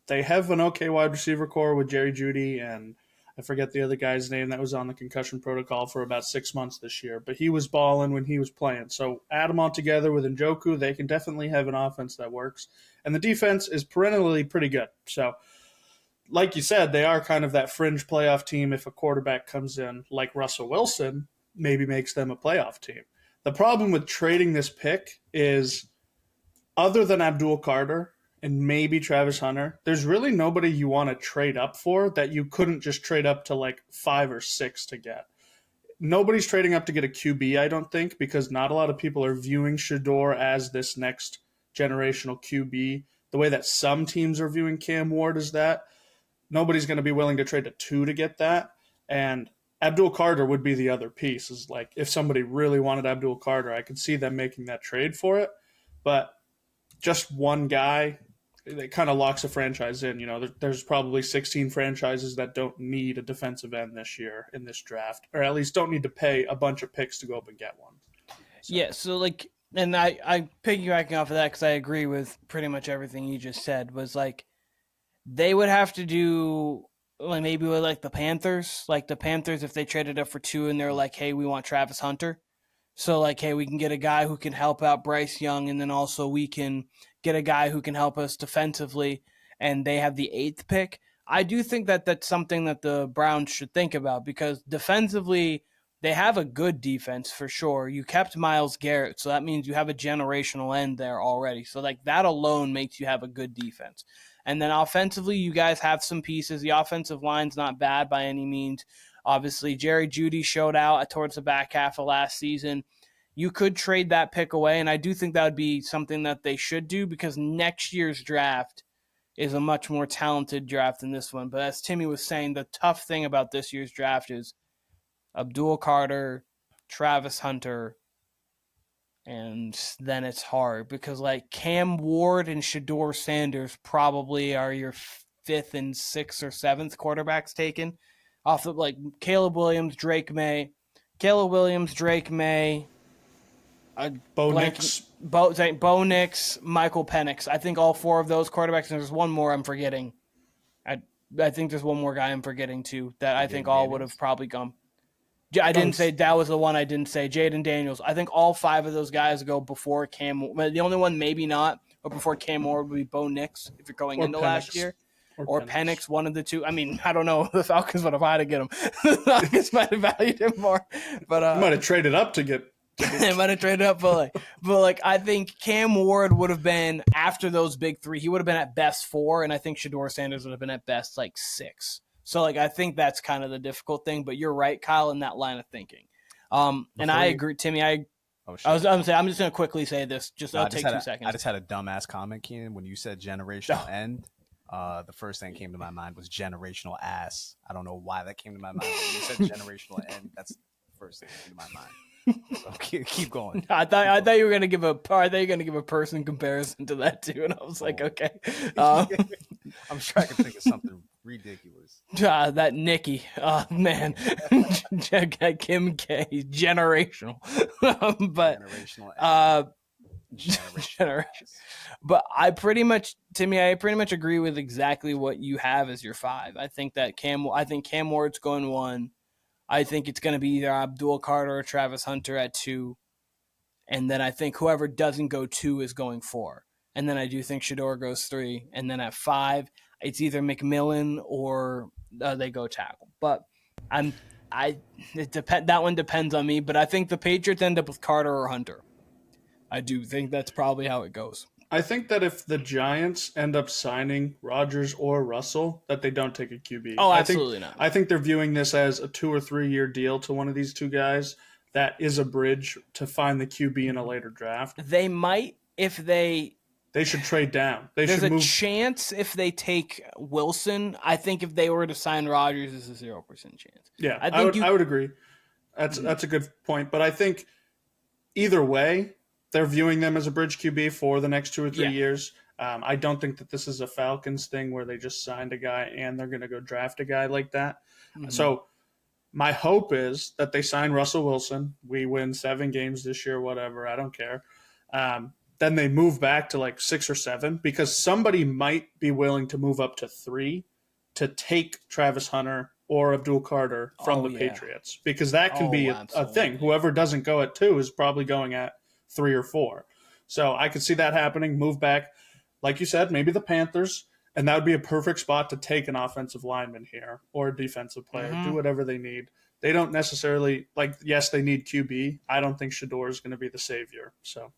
they have an okay wide receiver core with Jerry Jeudy and I forget the other guy's name that was on the concussion protocol for about 6 months this year, but he was balling when he was playing. So add them all together with Njoku, they can definitely have an offense that works. And the defense is perennially pretty good. So like you said, they are kind of that fringe playoff team. If a quarterback comes in like Russell Wilson, maybe makes them a playoff team. The problem with trading this pick is other than Abdul Carter and maybe Travis Hunter, there's really nobody you want to trade up for that you couldn't just trade up to like 5 or 6 to get. Nobody's trading up to get a QB, I don't think, because not a lot of people are viewing Shador as this next generational QB. The way that some teams are viewing Cam Ward is that. Nobody's going to be willing to trade to 2 to get that. And Abdul Carter would be the other piece. Is like if somebody really wanted Abdul Carter, I could see them making that trade for it. But just one guy, it kind of locks a franchise in. You know, there's probably 16 franchises that don't need a defensive end this year in this draft, or at least don't need to pay a bunch of picks to go up and get one. So. Yeah, so like, and I piggybacking off of that because I agree with pretty much everything you just said, was like they would have to do like maybe with like the Panthers, if they traded up for 2 and they're like, hey, we want Travis Hunter. So like, hey, we can get a guy who can help out Bryce Young, and then also we can get a guy who can help us defensively, and they have the 8th pick. I do think that that's something that the Browns should think about because defensively, they have a good defense for sure. You kept Myles Garrett, so that means you have a generational end there already. So like that alone makes you have a good defense. And then offensively, you guys have some pieces. The offensive line's not bad by any means. Obviously, Jerry Jeudy showed out towards the back half of last season. you could trade that pick away, and I do think that would be something that they should do because next year's draft is a much more talented draft than this one. But as Timmy was saying, the tough thing about this year's draft is Abdul Carter, Travis Hunter, and then it's hard because like Cam Ward and Shador Sanders probably are your 5th and 6th or 7th quarterbacks taken off of like Caleb Williams, Drake May, Bo Nix, Michael Penix. I think all 4 of those quarterbacks, and there's one more I'm forgetting. I think there's one more guy I'm forgetting too that I think all would have probably gone. I didn't say that was the one I didn't say. Jaden Daniels. I think all 5 of those guys go before Cam. The only one maybe not, but before Cam Ward would be Bo Nix if you're going into last year. Or Penix, one of the two. I mean, I don't know. The Falcons would have had to get him. The Falcons might have valued him more. But you might have traded up to get. They might have traded up, but I think Cam Ward would have been after those big 3. He would have been at best 4, and I think Shador Sanders would have been at best 6. So I think that's kind of the difficult thing. But you're right, Kyle, in that line of thinking. And I agree, Timmy. I'm just going to quickly say this. I'll take 2 seconds. I just had a dumbass comment, Keenan, when you said generational end. The first thing that came to my mind was generational ass. I don't know why that came to my mind. When you said generational end, that's the first thing that came to my mind. So keep going. I thought you were gonna give a person comparison to that too, and I was like, okay. I'm sure I can think of something ridiculous. That Nikki, man, Kim K, generational, but generational. But I pretty much agree with exactly what you have as your 5. I think Cam Ward's going 1. I think it's going to be either Abdul Carter or Travis Hunter at 2. And then I think whoever doesn't go 2 is going 4. And then I do think Shador goes 3. And then at 5, it's either McMillan or they go tackle. But that one depends on me. But I think the Patriots end up with Carter or Hunter. I do think that's probably how it goes. I think that if the Giants end up signing Rodgers or Russell, that they don't take a QB. Oh, absolutely not. I think they're viewing this as a 2 or 3 year deal to one of these 2 guys. That is a bridge to find the QB in a later draft. They might if they should trade down. There's a chance if they take Wilson. I think if they were to sign Rodgers, it's a 0% chance. Yeah, I would agree. That's a good point. But I think either way, they're viewing them as a bridge QB for the next 2 or 3 years. I don't think that this is a Falcons thing where they just signed a guy and they're going to go draft a guy like that. Mm-hmm. So my hope is that they sign Russell Wilson. We win 7 games this year, whatever. I don't care. Then they move back to 6 or 7 because somebody might be willing to move up to 3 to take Travis Hunter or Abdul Carter from the Patriots because that can be a thing. Whoever doesn't go at 2 is probably going at 3 or 4. So I could see that happening, move back. Like you said, maybe the Panthers, and that would be a perfect spot to take an offensive lineman here or a defensive player, do whatever they need. They don't necessarily, yes, they need QB. I don't think Shador is going to be the savior. So,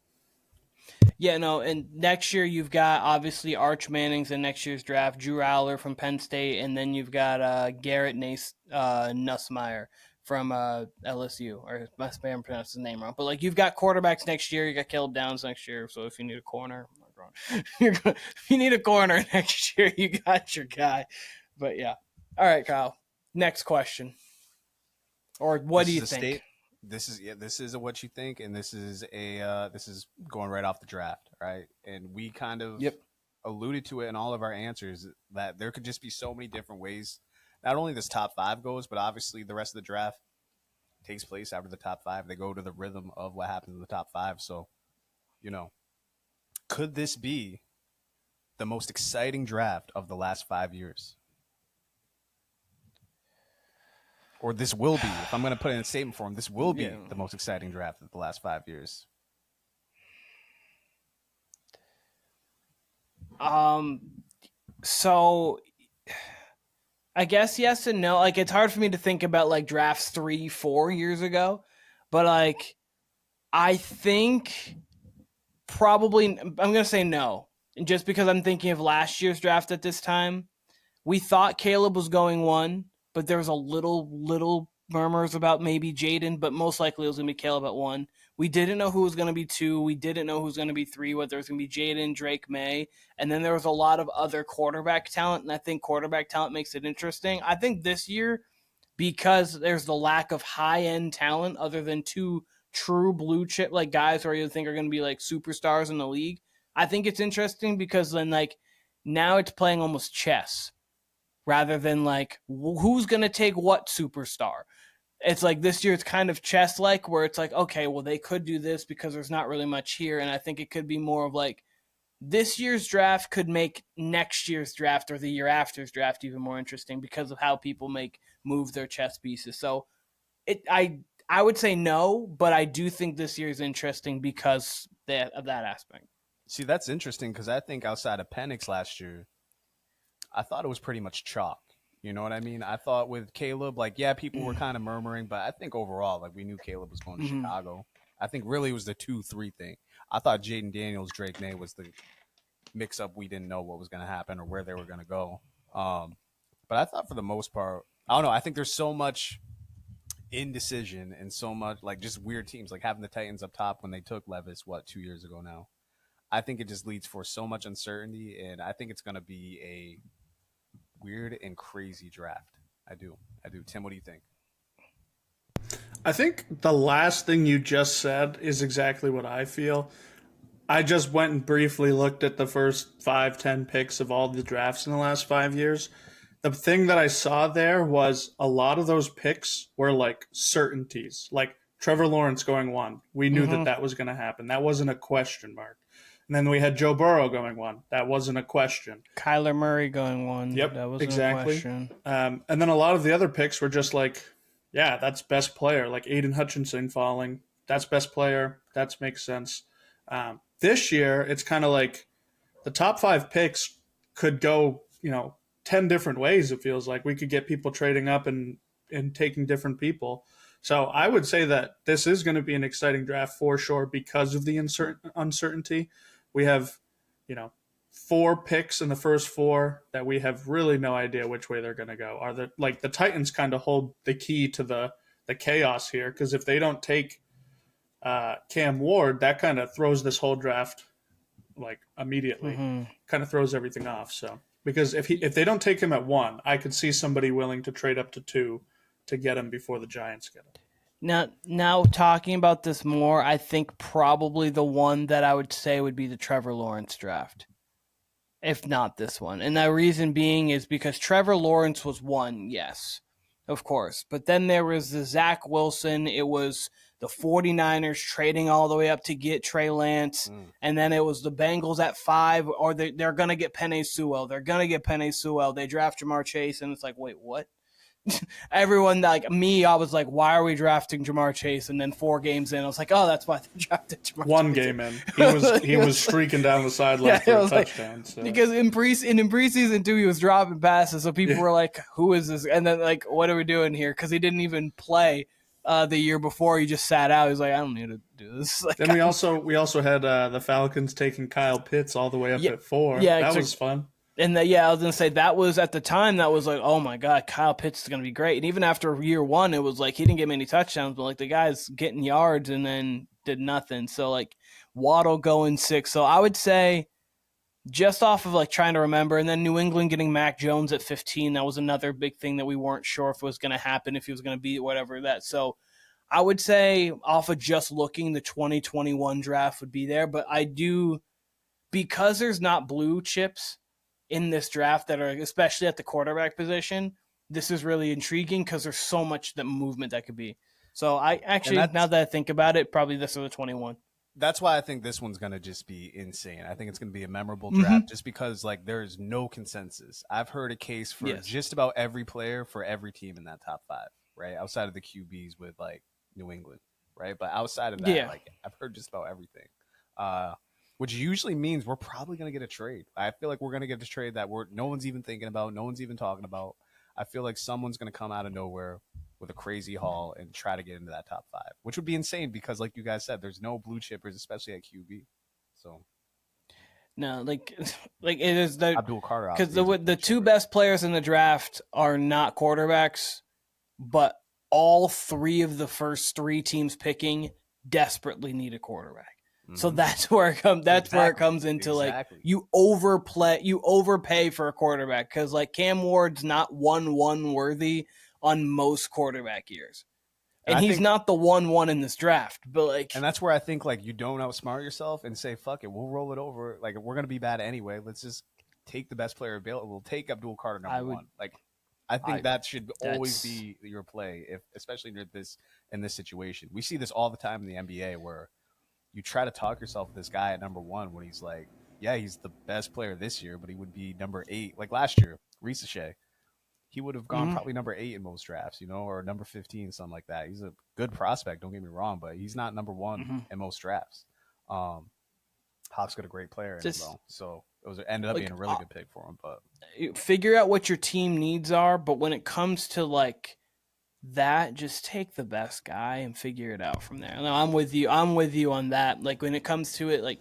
yeah, no, and next year you've got, obviously, Arch Manning's in next year's draft, Drew Aller from Penn State, and then you've got Garrett Nussmeier from LSU, or I haven't pronounced his name wrong. But you've got quarterbacks next year, you got Caleb Downs next year. So if you need a corner, if you need a corner next year, you got your guy. But yeah, all right, Kyle. Next question, or what do you think? This is a what you think, and this is going right off the draft, right? And we kind of alluded to it in all of our answers that there could just be so many different ways. Not only this top 5 goes, but obviously the rest of the draft takes place after the top 5. They go to the rhythm of what happens in the top 5. So, could this be the most exciting draft of the last 5 years? Or this will be, if I'm going to put it in a statement form, this will be the most exciting draft of the last 5 years. So I guess yes and no. It's hard for me to think about drafts 3-4 years ago, but I think probably I'm going to say no. And just because I'm thinking of last year's draft at this time, we thought Caleb was going 1, but there was a little murmurs about maybe Jaden, but most likely it was going to be Caleb at 1. We didn't know who was going to be 2. We didn't know who was going to be 3, whether it was going to be Jaden, Drake, May. And then there was a lot of other quarterback talent, and I think quarterback talent makes it interesting. I think this year, because there's the lack of high-end talent other than 2 true blue chip like guys who you think are going to be like superstars in the league, I think it's interesting because then like now it's playing almost chess rather than like who's going to take what superstar. It's like this year it's kind of chess-like where it's like, okay, well, they could do this because there's not really much here. And I think it could be more of like this year's draft could make next year's draft or the year after's draft even more interesting because of how people move their chess pieces. So I would say no, but I do think this year is interesting because of that aspect. See, that's interesting because I think outside of Penix last year, I thought it was pretty much chalk. You know what I mean? I thought with Caleb, like, yeah, people were kind of murmuring, but I think overall, like, we knew Caleb was going to Chicago. I think really it was the 2-3 thing. I thought Jaden Daniels, Drake May was the mix-up. We didn't know what was going to happen or where they were going to go. But I thought for the most part, I don't know. I think there's so much indecision and so much, like, just weird teams, like having the Titans up top when they took Levis, 2 years ago now. I think it just leads for so much uncertainty, and I think it's going to be a weird and crazy draft. I do. Tim, what do you think? I think the last thing you just said is exactly what I feel. I just went and briefly looked at the first 5-10 picks of all the drafts in the last 5 years. The thing that I saw there was a lot of those picks were like certainties, like Trevor Lawrence going 1. We knew that was going to happen. That wasn't a question mark. And then we had Joe Burrow going 1. That wasn't a question. Kyler Murray going 1. Yep, that wasn't exactly. a question. And then a lot of the other picks were just like, yeah, that's best player. Like Aiden Hutchinson falling. That's best player. That makes sense. This year, it's kind of like the top 5 picks could go, 10 different ways, it feels like. We could get people trading up and taking different people. So I would say that this is going to be an exciting draft for sure because of the uncertainty. We have, 4 picks in the first 4 that we have really no idea which way they're going to go. Are the Titans kind of hold the key to the chaos here, because if they don't take Cam Ward, that kind of throws this whole draft like immediately, kind of throws everything off. So because if they don't take him at 1, I could see somebody willing to trade up to 2 to get him before the Giants get him. Now talking about this more, I think probably the one that I would say would be the Trevor Lawrence draft, if not this one. And the reason being is because Trevor Lawrence was 1, yes, of course. But then there was the Zach Wilson. It was the 49ers trading all the way up to get Trey Lance. And then it was the Bengals at 5, or they're going to get Penei Sewell. They're going to get Penei Sewell. They draft Ja'Marr Chase, and it's like, wait, what? Everyone like me, I was like, why are we drafting Ja'Marr Chase? And then 4 games in, I was like, oh, that's why they drafted Ja'Marr One Chase. game in, he was streaking down the sideline for a touchdown. So. Because in preseason too, he was dropping passes, so people were like, who is this? And then like, what are we doing here? Because he didn't even play the year before. He just sat out. He's like, I don't need to do this. Like, then we also had the Falcons taking Kyle Pitts all the way up at 4. Yeah, that was fun. And I was going to say that was at the time that was like, oh my God, Kyle Pitts is going to be great. And even after year 1, it was like he didn't get many touchdowns, but like the guy's getting yards and then did nothing. So like Waddle going 6. So I would say just off of like trying to remember, and then New England getting Mac Jones at 15, that was another big thing that we weren't sure if it was going to happen, if he was going to be whatever that. So I would say off of just looking, the 2021 draft would be there. But I do, because there's not blue chips in this draft that are, especially at the quarterback position, this is really intriguing because there's so much movement that could be. So I actually, now that I think about it, probably this is the 21. That's why I think this one's going to just be insane. I think it's going to be a memorable draft just because like there's no consensus. I've heard a case for just about every player for every team in that top 5, right? Outside of the QBs with like New England, right? But outside of that, like I've heard just about everything. Which usually means we're probably going to get a trade. I feel like we're going to get a trade that no one's even thinking about, no one's even talking about. I feel like someone's going to come out of nowhere with a crazy haul and try to get into that top 5, which would be insane because, like you guys said, there's no blue chippers, especially at QB. So, no, like it is the Abdul Carter, because the 2 best players in the draft are not quarterbacks, but all 3 of the first 3 teams picking desperately need a quarterback. So that's where it comes. That's where it comes into like you overpay for a quarterback because like Cam Ward's not 1-1 worthy on most quarterback years, and he's not the 1-1 in this draft. But like, and that's where I think like you don't outsmart yourself and say fuck it, we'll roll it over. Like we're gonna be bad anyway. Let's just take the best player available. We'll take Abdul Carter number one. Like I think that should always be your play, especially in this situation. We see this all the time in the NBA where you try to talk yourself this guy at number one when he's like, yeah, he's the best player this year, but he would be number 8. Like last year, Ricochet, he would have gone probably number 8 in most drafts, or number 15, something like that. He's a good prospect, don't get me wrong, but he's not number 1 in most drafts. Hawks got a great player in it, though, so it ended up being a really good pick for him. But figure out what your team needs are, but when it comes to like that, just take the best guy and figure it out from there. No, I'm with you on that. Like when it comes to it, like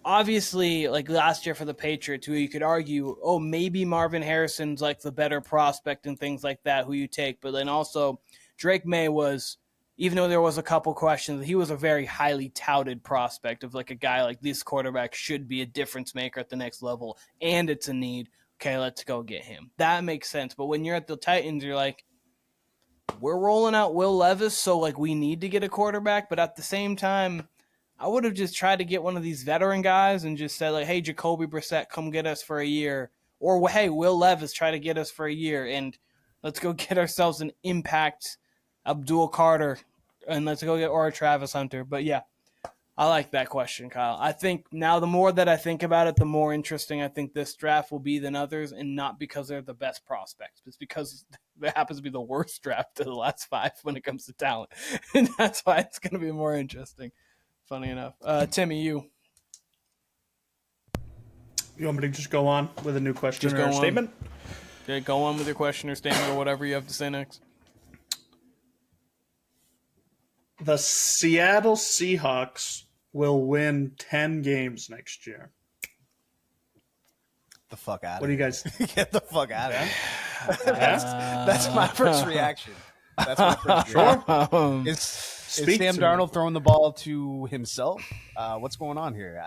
obviously like last year for the Patriots, who you could argue, oh, maybe Marvin Harrison's like the better prospect and things like that, who you take. But then also Drake May was, even though there was a couple questions, he was a very highly touted prospect of like a guy like this quarterback should be a difference maker at the next level, and it's a need. Okay, let's go get him. That makes sense. But when you're at the Titans, you're like, we're rolling out Will Levis, so like we need to get a quarterback, but at the same time, I would have just tried to get one of these veteran guys and just said like, hey, Jacoby Brissett, come get us for a year, or hey, Will Levis, try to get us for a year, and let's go get ourselves an impact Abdul Carter, and let's go get or Travis Hunter. But yeah, I like that question, Kyle. I think now the more that I think about it, the more interesting I think this draft will be than others, and not because they're the best prospects. It's because it happens to be the worst draft of the last 5 when it comes to talent. And that's why it's going to be more interesting, funny enough. Timmy, you want me to just go on with a new question or statement? Yeah, go on with your question or statement or whatever you have to say next. The Seattle Seahawks will win 10 games next year. The fuck out of here. What do you guys get the fuck out of here? That's my first reaction. That's my first reaction. Is Sam Darnold throwing the ball to himself? What's going on here?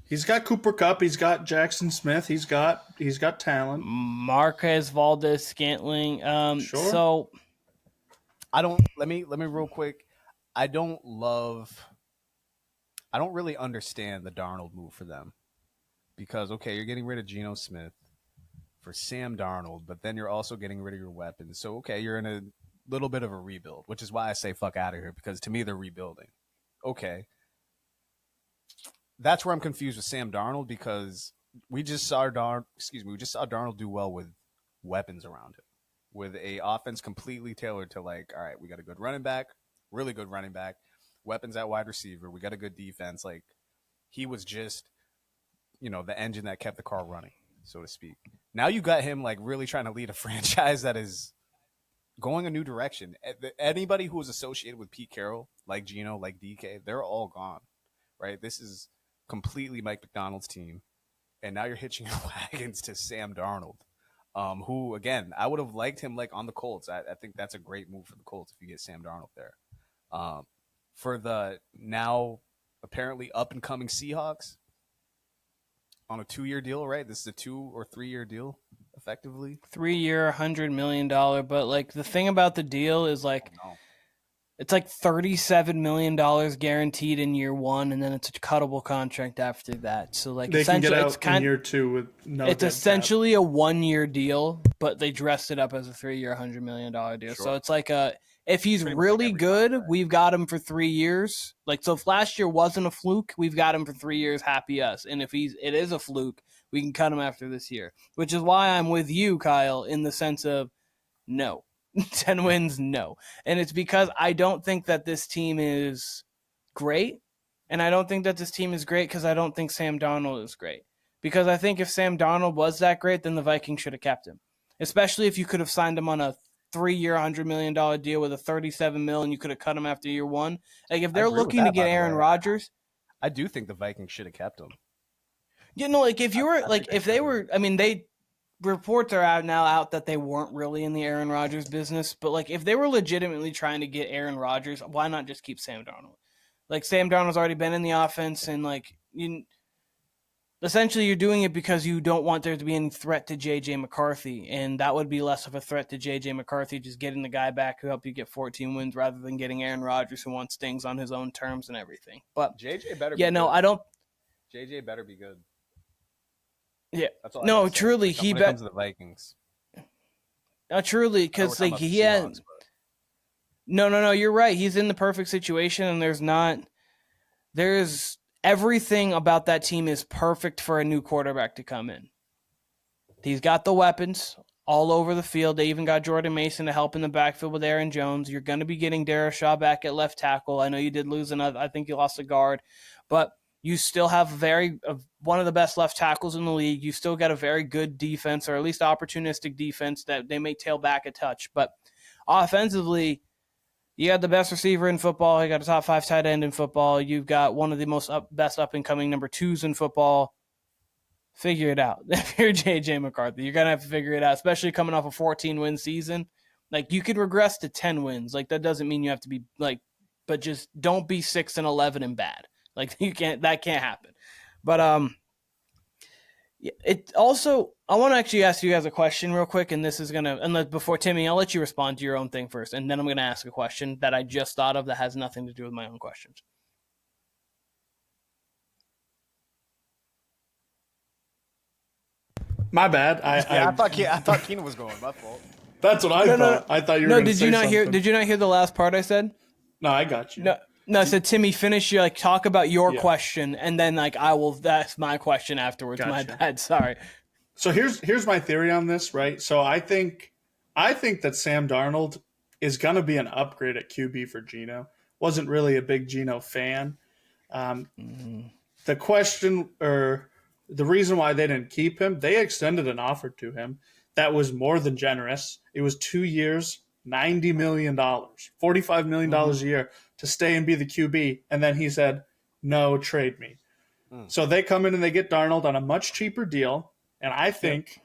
He's got Cooper Kupp. He's got Jackson Smith. He's got talent. Marquez Valdes-Scantling. Sure. So I don't. Let me real quick. I don't really understand the Darnold move for them because, okay, you're getting rid of Geno Smith for Sam Darnold, but then you're also getting rid of your weapons. So, okay, you're in a little bit of a rebuild, which is why I say fuck out of here, because to me they're rebuilding. Okay. That's where I'm confused with Sam Darnold, because we just saw Darnold do well with weapons around him, with a offense completely tailored to like, all right, we got a good running back, really good running back, weapons at wide receiver, we got a good defense. Like, he was just, the engine that kept the car running, so to speak. Now you got him like really trying to lead a franchise that is going a new direction. Anybody who was associated with Pete Carroll, like Geno, like DK, they're all gone, right? This is completely Mike McDonald's team, and now you're hitching your wagons to Sam Darnold, who, again, I would have liked him like on the Colts. I think that's a great move for the Colts if you get Sam Darnold there. For the now apparently up-and-coming Seahawks, on a 2-year deal, right? This is a 2 or 3 year deal, effectively. 3-year, $100 million. But like the thing about the deal is like, it's like $37 million guaranteed in year 1, and then it's a cuttable contract after that. So like, they can get out in year 2 with no. It's essentially a 1-year deal, but they dressed it up as a 3-year, $100 million deal. Sure. So it's like if he's really good, we've got him for 3 years. Like, so if last year wasn't a fluke, we've got him for 3 years. Happy us. And if it is a fluke, we can cut him after this year. Which is why I'm with you, Kyle, in the sense of no. 10 wins, no. And it's because I don't think that this team is great. And I don't think that this team is great because I don't think Sam Darnold is great. Because I think if Sam Darnold was that great, then the Vikings should have kept him. Especially if you could have signed him on a 3-year, $100 million deal with a $37 million, and you could have cut him after year 1. Like, if they're looking to get Aaron Rodgers, I do think the Vikings should have kept him. Like if you were like if they were, I mean, reports are out that they weren't really in the Aaron Rodgers business, but like if they were legitimately trying to get Aaron Rodgers, why not just keep Sam Darnold? Like Sam Darnold's already been in the offense, and like essentially you're doing it because you don't want there to be any threat to J.J. McCarthy, and that would be less of a threat to J.J. McCarthy, just getting the guy back who helped you get 14 wins rather than getting Aaron Rodgers who wants things on his own terms and everything. But JJ better yeah, be no, good. I don't. JJ better be good. Yeah, That's all I no, gotta say. truly, When he it comes to the Vikings. truly, I know we're because talking like about the he had. Seahawks, but No, you're right. He's in the perfect situation, and there's everything about that team is perfect for a new quarterback to come in. He's got the weapons all over the field. They even got Jordan Mason to help in the backfield with Aaron Jones. You're going to be getting Darius Shaw back at left tackle. I know you did lose another. I think you lost a guard, but you still have one of the best left tackles in the league. You still got a very good defense, or at least opportunistic defense that they may tail back a touch. But offensively, you got the best receiver in football. You got a top 5 tight end in football. You've got one of the best up-and-coming number 2s in football. Figure it out. If you're J.J. McCarthy, you're going to have to figure it out, especially coming off a 14-win season. Like, you could regress to 10 wins. Like, that doesn't mean you have to be, like, but just don't be 6-11 and bad. Like, that can't happen. But, it also, I want to actually ask you guys a question real quick, and this is going to, and before Timmy, I'll let you respond to your own thing first, and then I'm going to ask a question that I just thought of that has nothing to do with my own questions. My bad. I thought Keenan was going. My fault. That's what I thought. No. I thought you were. No, gonna did say you not something. hear? Did you not hear the last part I said? No, I got you. No. I said, Timmy, finish your talk about your Yeah. question, and then I will. That's my question afterwards. Gotcha. My bad. Sorry. So here's my theory on this, right? So I think that Sam Darnold is going to be an upgrade at QB for Geno. Wasn't really a big Geno fan. The question, or the reason why they didn't keep him, they extended an offer to him that was more than generous. It was 2 years, $90 million, $45 million a year to stay and be the QB. And then he said, no, trade me. So they come in and they get Darnold on a much cheaper deal. And I think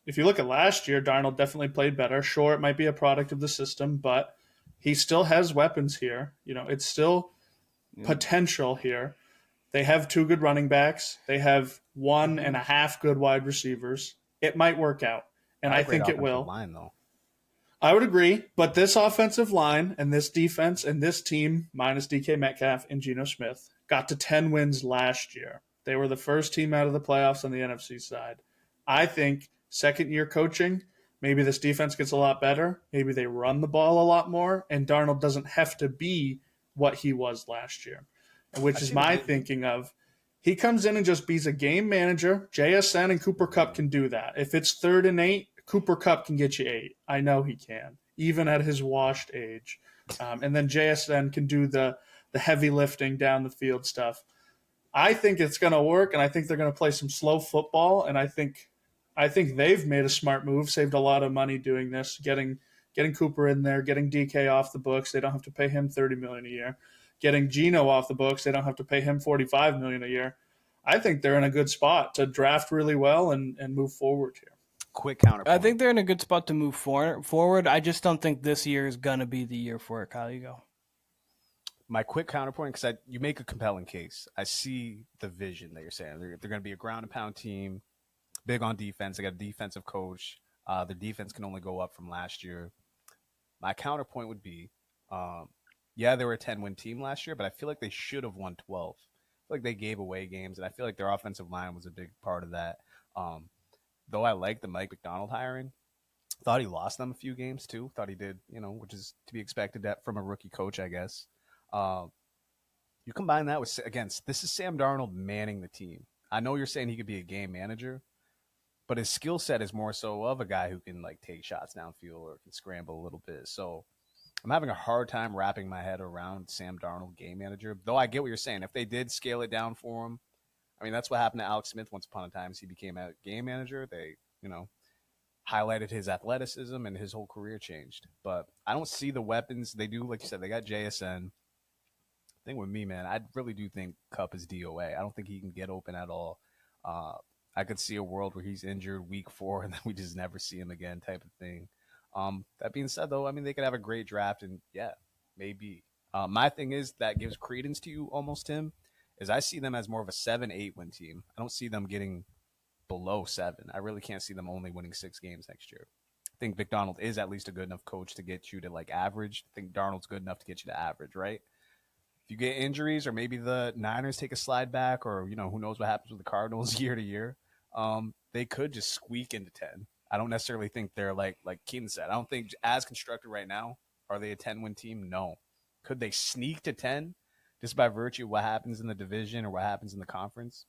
if you look at last year, Darnold definitely played better. Sure, it might be a product of the system, but he still has weapons here. It's still potential here. They have 2 good running backs. They have 1.5 good wide receivers. It might work out, and I think it will. Line, though. I would agree, but this offensive line and this defense and this team, minus DK Metcalf and Geno Smith, got to 10 wins last year. They were the first team out of the playoffs on the NFC side. I think second-year coaching, maybe this defense gets a lot better. Maybe they run the ball a lot more, and Darnold doesn't have to be what he was last year, which is my thinking of he comes in and just be a game manager. JSN and Cooper Kupp can do that. If it's 3rd and 8, Cooper Kupp can get you 8. I know he can, even at his washed age. And then JSN can do the heavy lifting down the field stuff. I think it's going to work, and I think they're going to play some slow football, and I think they've made a smart move, saved a lot of money doing this, getting Cooper in there, getting DK off the books. They don't have to pay him $30 million a year. Getting Geno off the books, they don't have to pay him $45 million a year. I think they're in a good spot to draft really well and move forward here. Quick counterpoint. I think they're in a good spot to move forward. I just don't think this year is going to be the year for it. Kyle, you go. My quick counterpoint, because you make a compelling case. I see the vision that you're saying. They're going to be a ground and pound team, big on defense. They got a defensive coach. Their defense can only go up from last year. My counterpoint would be, they were a 10-win team last year, but I feel like they should have won 12. I feel like they gave away games, and I feel like their offensive line was a big part of that. Though I like the Mike McDonald hiring, thought he lost them a few games too. Thought he did, which is to be expected from a rookie coach, I guess. You combine that with, again, this is Sam Darnold manning the team. I know you're saying he could be a game manager, but his skill set is more so of a guy who can take shots downfield or can scramble a little bit. So I'm having a hard time wrapping my head around Sam Darnold game manager, though I get what you're saying. If they did scale it down for him, I mean, that's what happened to Alex Smith once upon a time. He became a game manager. They, highlighted his athleticism and his whole career changed. But I don't see the weapons. They do, like you said, they got JSN. Thing with me, man, I really do think Kupp is DOA. I don't think he can get open at all. I could see a world where he's injured week 4 and then we just never see him again type of thing. That being said, though, I mean, they could have a great draft and, maybe My thing is that gives credence to you almost, Tim, is I see them as more of a 7-8 win team. I don't see them getting below 7. I really can't see them only winning 6 games next year. I think McDonald is at least a good enough coach to get you to like average. I think Darnold's good enough to get you to average, right? If you get injuries or maybe the Niners take a slide back or, who knows what happens with the Cardinals year to year, they could just squeak into 10. I don't necessarily think they're like Keenan said. I don't think as constructed right now, are they a 10-win team? No. Could they sneak to 10 just by virtue of what happens in the division or what happens in the conference?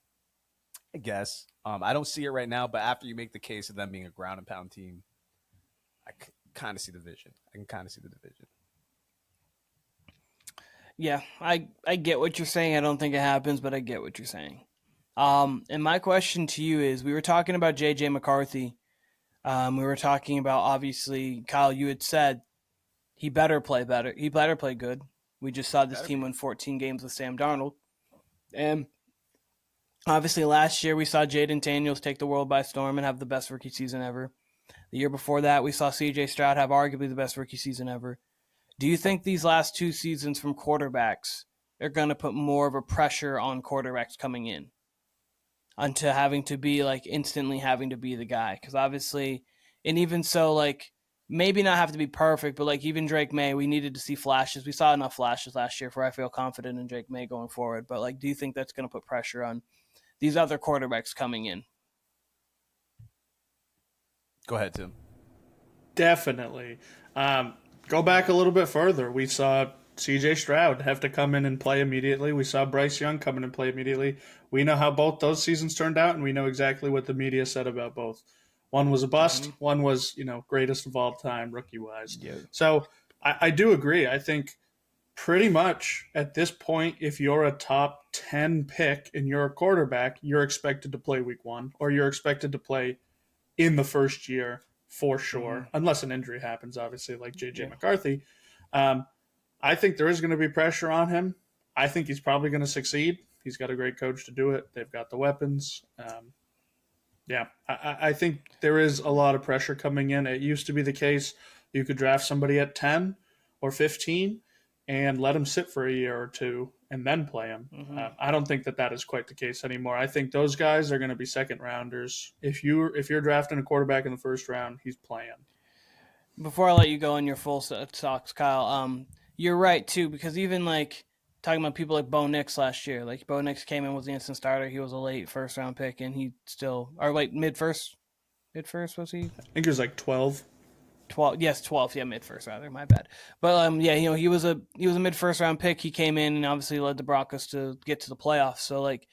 I guess. I don't see it right now, but after you make the case of them being a ground and pound team, I kind of see the vision. I can kind of see the division. Yeah, I get what you're saying. I don't think it happens, but I get what you're saying. And my question to you is, we were talking about J.J. McCarthy. We were talking about, obviously, Kyle, you had said he better play better. He better play good. We just saw this team win 14 games with Sam Darnold. And obviously last year we saw Jaden Daniels take the world by storm and have the best rookie season ever. The year before that, we saw C.J. Stroud have arguably the best rookie season ever. Do you think these last 2 seasons from quarterbacks are going to put more of a pressure on quarterbacks coming in onto having to be like instantly having to be the guy? Because obviously, and even so, like maybe not have to be perfect, but like even Drake May, we needed to see flashes. We saw enough flashes last year for I feel confident in Drake May going forward. But like, do you think that's going to put pressure on these other quarterbacks coming in? Go ahead, Tim. Definitely. Go back a little bit further. We saw C.J. Stroud have to come in and play immediately. We saw Bryce Young come in and play immediately. We know how both those seasons turned out, and we know exactly what the media said about both. One was a bust. One was, greatest of all time, rookie-wise. Yeah. So I do agree. I think pretty much at this point, if you're a top 10 pick and you're a quarterback, you're expected to play week 1, or you're expected to play in the first year for sure, unless an injury happens, obviously, like J.J. McCarthy. I think there is going to be pressure on him. I think he's probably going to succeed. He's got a great coach to do it. They've got the weapons. I think there is a lot of pressure coming in. It used to be the case you could draft somebody at 10 or 15 and let him sit for a year or 2 and then play him. I don't think that is quite the case anymore. I think those guys are going to be second rounders. If you're drafting a quarterback in the first round, he's playing. Before I let you go on your full talks, Kyle, you're right too, because even like talking about people like Bo Nix last year, like Bo Nix came in was the instant starter. He was a late first round pick, and he still, or like mid first was he? I think he was like 12. 12, yes, 12, yeah, mid first rather. My bad, but he was a mid first round pick. He came in and obviously led the Broncos to get to the playoffs. So like,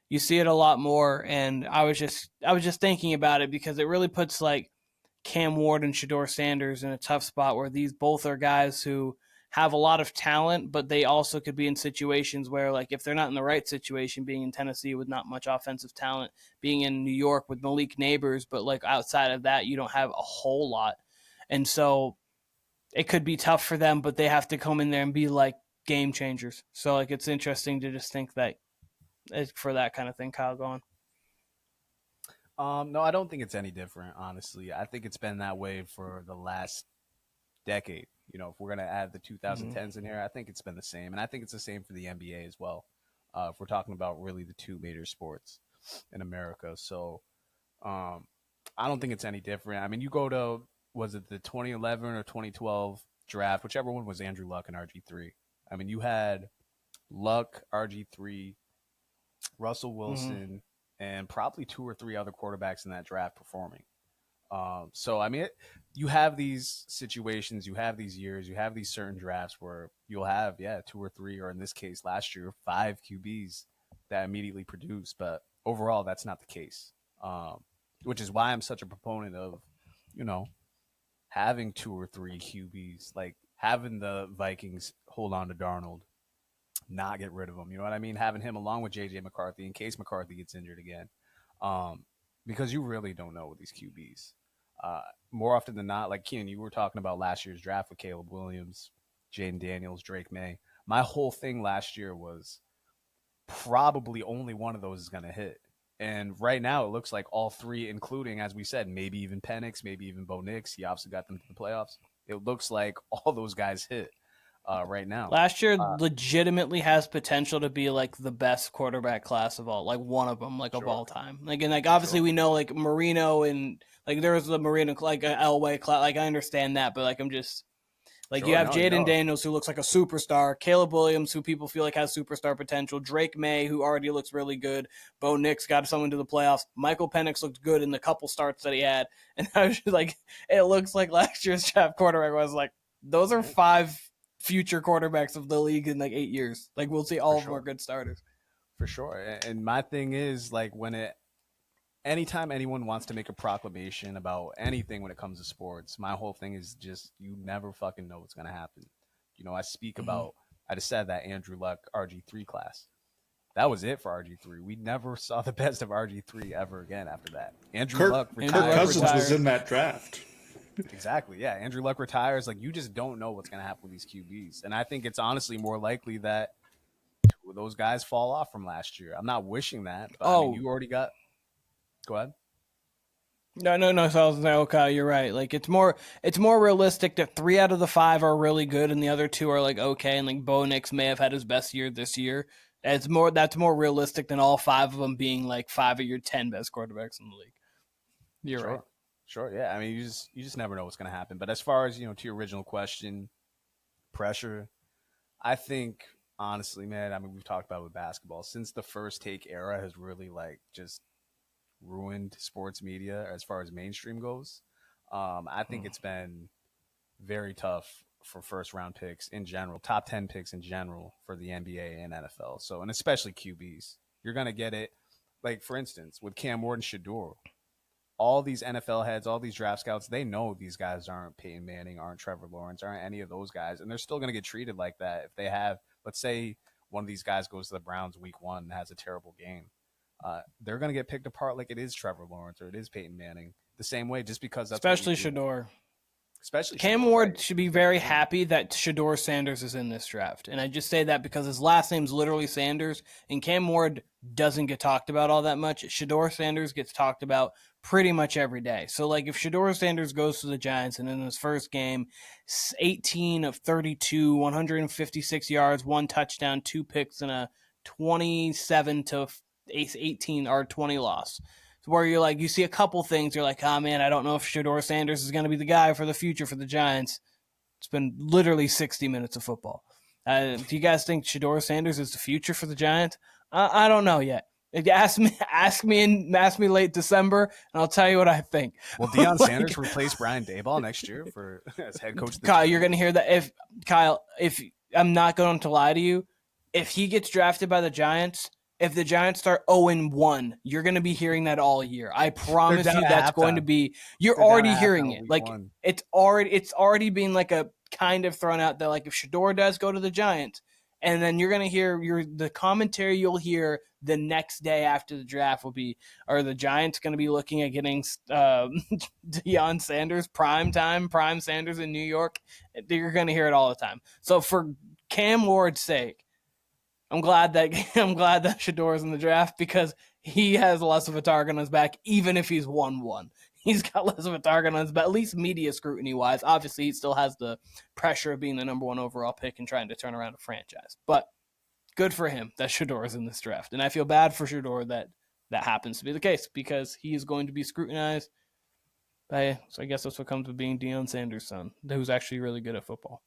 you see it a lot more. And I was just thinking about it because it really puts like Cam Ward and Shador Sanders in a tough spot where these both are guys who have a lot of talent, but they also could be in situations where, like, if they're not in the right situation, being in Tennessee with not much offensive talent, being in New York with Malik Neighbors, but like outside of that, you don't have a whole lot. And so it could be tough for them, but they have to come in there and be like game changers. So like, it's interesting to just think that for that kind of thing. Kyle, go on. No, I don't think it's any different, honestly. I think it's been that way for the last decade. If we're going to add the 2010s in here, I think it's been the same. And I think it's the same for the NBA as well, if we're talking about really the 2 major sports in America. So I don't think it's any different. I mean, you go to, was it the 2011 or 2012 draft, whichever one was Andrew Luck and RG3. I mean, you had Luck, RG3, Russell Wilson, and probably 2 or 3 other quarterbacks in that draft performing. So, I mean, you have these situations, you have these years, you have these certain drafts where you'll have, 2 or 3, or in this case, last year, 5 QBs that immediately produce. But overall, that's not the case, which is why I'm such a proponent of, having 2 or 3 QBs, like having the Vikings hold on to Darnold, not get rid of him. You know what I mean? Having him along with J.J. McCarthy in case McCarthy gets injured again. Because you really don't know with these QBs. More often than not, like Keenan, you were talking about last year's draft with Caleb Williams, Jaden Daniels, Drake May. My whole thing last year was probably only one of those is going to hit. And right now it looks like all 3, including, as we said, maybe even Penix, maybe even Bo Nix. He obviously got them to the playoffs. It looks like all those guys hit. right now. Last year legitimately has potential to be like the best quarterback class of all, like one of them, like of all time. Like, and like obviously we know like Marino and like there was the Marino like Elway class. Like I understand that, but like I'm just like you have Jaden Daniels who looks like a superstar, Caleb Williams who people feel like has superstar potential, Drake May who already looks really good, Bo Nix got someone to the playoffs, Michael Penix looked good in the couple starts that he had, and I was just like, it looks like last year's draft quarterback was like, those are 5 future quarterbacks of the league in like 8 years. Like we'll see all of them are good starters. For sure. And my thing is like anytime anyone wants to make a proclamation about anything when it comes to sports, my whole thing is just you never fucking know what's going to happen. You know, I speak about, I just said that Andrew Luck RG3 class. That was it for RG3. We never saw the best of RG3 ever again after that. Andrew Luck retired. Kirk Cousins was in that draft. Exactly, yeah. Andrew Luck retires. Like, you just don't know what's going to happen with these QBs. And I think it's honestly more likely that two of those guys fall off from last year. I'm not wishing that, but I mean, you already got – go ahead. No. So I was like, okay, you're right. Like it's more realistic that 3 out of the 5 are really good and the other 2 are like okay, and like Bo Nix may have had his best year this year. That's more realistic than all 5 of them being like 5 of your 10 best quarterbacks in the league. You're right. Sure, yeah. I mean, you just never know what's going to happen. But as far as, to your original question, pressure, I think honestly, man, I mean, we've talked about it with basketball since the First Take era has really like just ruined sports media as far as mainstream goes. I think it's been very tough for first round picks in general, top 10 picks in general for the NBA and NFL. So, and especially QBs, you're going to get it. Like for instance, with Cam Ward and Shador, all these NFL heads, all these draft scouts, they know these guys aren't Peyton Manning, aren't Trevor Lawrence, aren't any of those guys. And they're still going to get treated like that if they have, let's say one of these guys goes to the Browns week 1 and has a terrible game. They're going to get picked apart like it is Trevor Lawrence or it is Peyton Manning the same way, just because that's especially Shador. Especially Cam Ward should be very happy that Shador Sanders is in this draft. And I just say that because his last name's literally Sanders, and Cam Ward doesn't get talked about all that much. Shador Sanders gets talked about pretty much every day. So, like, if Shador Sanders goes to the Giants and in his first game, 18 of 32, 156 yards, 1 touchdown, 2 picks, and a 27 to 18 or 20 loss. Where you're like, you see a couple things, you're like, oh man, I don't know if Shador Sanders is going to be the guy for the future for the Giants. It's been literally 60 minutes of football. Do you guys think Shador Sanders is the future for the Giants? I don't know yet. If you ask me late December, and I'll tell you what I think. Will Deion Sanders replace Brian Daboll next year as head coach? Kyle, you're going to hear that. If I'm not going to lie to you, if he gets drafted by the Giants, if the Giants start 0-1, you're going to be hearing that all year. I promise you that's going to be – you're already hearing it. Like, it's already being like a kind of thrown out there. Like, if Shador does go to the Giants, and then you're going to hear the commentary you'll hear the next day after the draft will be, are the Giants going to be looking at getting Deion Sanders, prime Sanders in New York? You're going to hear it all the time. So for Cam Ward's sake, I'm glad that Shador is in the draft because he has less of a target on his back, even if he's 1-1. He's got less of a target on his back, at least media scrutiny-wise. Obviously, he still has the pressure of being the number 1 overall pick and trying to turn around a franchise. But good for him that Shador is in this draft. And I feel bad for Shador that happens to be the case because he is going to be scrutinized. So I guess that's what comes with being Deion Sanders' son, who's actually really good at football.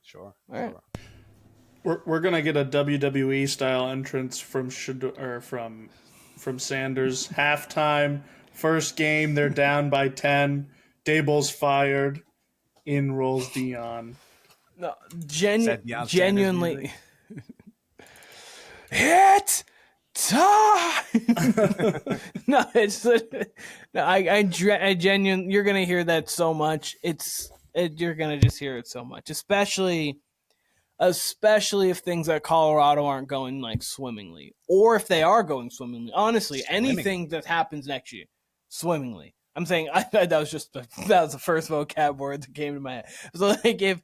Sure. All right. We're gonna get a WWE style entrance from Sanders. Halftime, first game, they're down by 10. Daboll's fired. In rolls Deion. No, genuinely. Hit time. No, it's I genuinely. You're gonna hear that so much. You're gonna just hear it so much, especially if things at Colorado aren't going like swimmingly, or if they are going swimmingly. Honestly, anything that happens next year, swimmingly. I'm saying that was the first vocab word that came to my head. So like if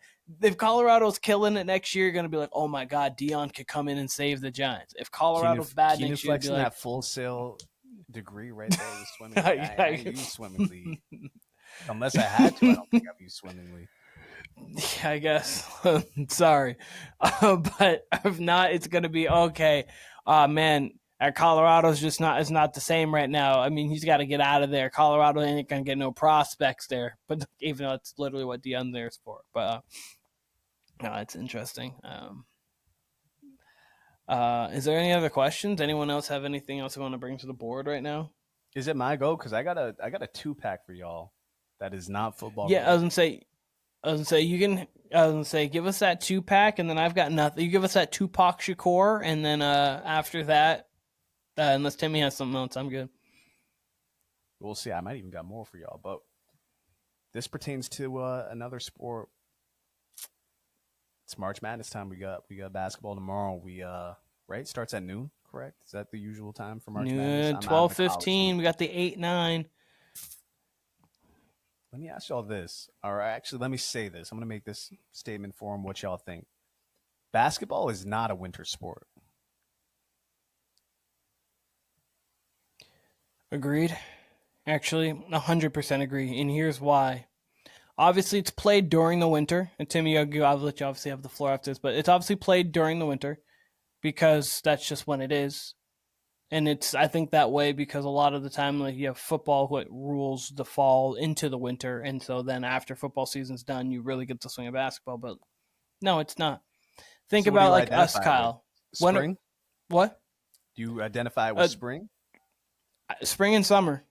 Colorado's killing it next year, you're gonna be like, oh my god, Deion could come in and save the Giants. If Colorado's bad next year, you'd be like, that Full Sail degree right there with swimming. I use swimmingly. Unless I had to, I don't think I've used swimmingly. Yeah, I guess. Sorry. But if not, it's going to be okay. Man, at Colorado's just not is not the same right now. I mean, he's got to get out of there. Colorado ain't going to get no prospects there. But even though it's literally what Deion there's for. But no, it's interesting. Is there any other questions? Anyone else have anything else they want to bring to the board right now? Is it my go? Because I got a 2-pack for y'all that is not football. Yeah, I was gonna say you can. I was gonna say give us that 2-pack, and then I've got nothing. You give us that Tupac Shakur, and then after that, unless Timmy has something else, I'm good. We'll see. I might even got more for y'all, but this pertains to another sport. It's March Madness time. We got basketball tomorrow. Right, starts at noon. Correct? Is that the usual time for March Madness? 12:15. We got the 8-9. Let me ask y'all this. All right, actually, let me say this. I'm going to make this statement for them, what y'all think. Basketball is not a winter sport. Agreed. Actually, 100% agree. And here's why. Obviously, it's played during the winter. And Timmy, I'll let you obviously have the floor after this, but it's obviously played during the winter because that's just when it is. And it's, I think, that way because a lot of the time, like you have football, what rules the fall into the winter, and so then after football season's done, you really get the swing of basketball. But no, it's not. Think about like us, Kyle. Spring? What? Do you identify it with spring? Spring and summer.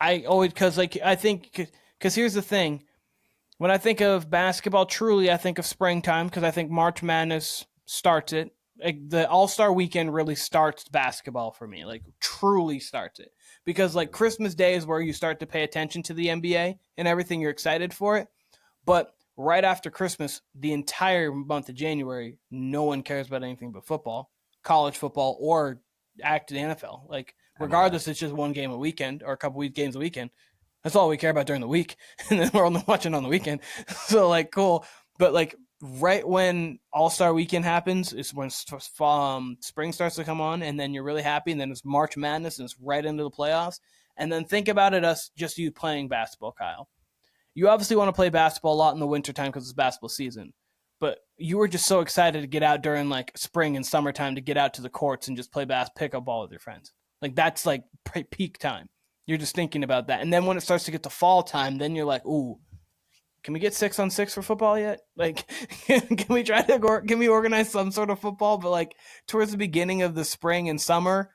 I always because here's the thing. When I think of basketball, truly, I think of springtime because I think March Madness starts it. Like the All-Star weekend really starts basketball for me, like truly starts it. Because like Christmas Day is where you start to pay attention to the NBA and everything, you're excited for it. But right after Christmas, the entire month of January, no one cares about anything but football, college football, or active NFL. Like regardless, it's just one game a weekend or a couple games a weekend. That's all we care about during the week. And then we're only watching on the weekend. So like, cool. But like, right when All-Star Weekend happens is when spring starts to come on, and then you're really happy, and then it's March Madness, and it's right into the playoffs. And then think about it as just you playing basketball, Kyle. You obviously want to play basketball a lot in the wintertime because it's basketball season, but you were just so excited to get out during like spring and summertime to get out to the courts and just play pick up ball with your friends. Like that's like peak time. You're just thinking about that. And then when it starts to get to fall time, then you're like, ooh, can we get 6-on-6 for football yet? Like, can we try to can we organize some sort of football? But like towards the beginning of the spring and summer,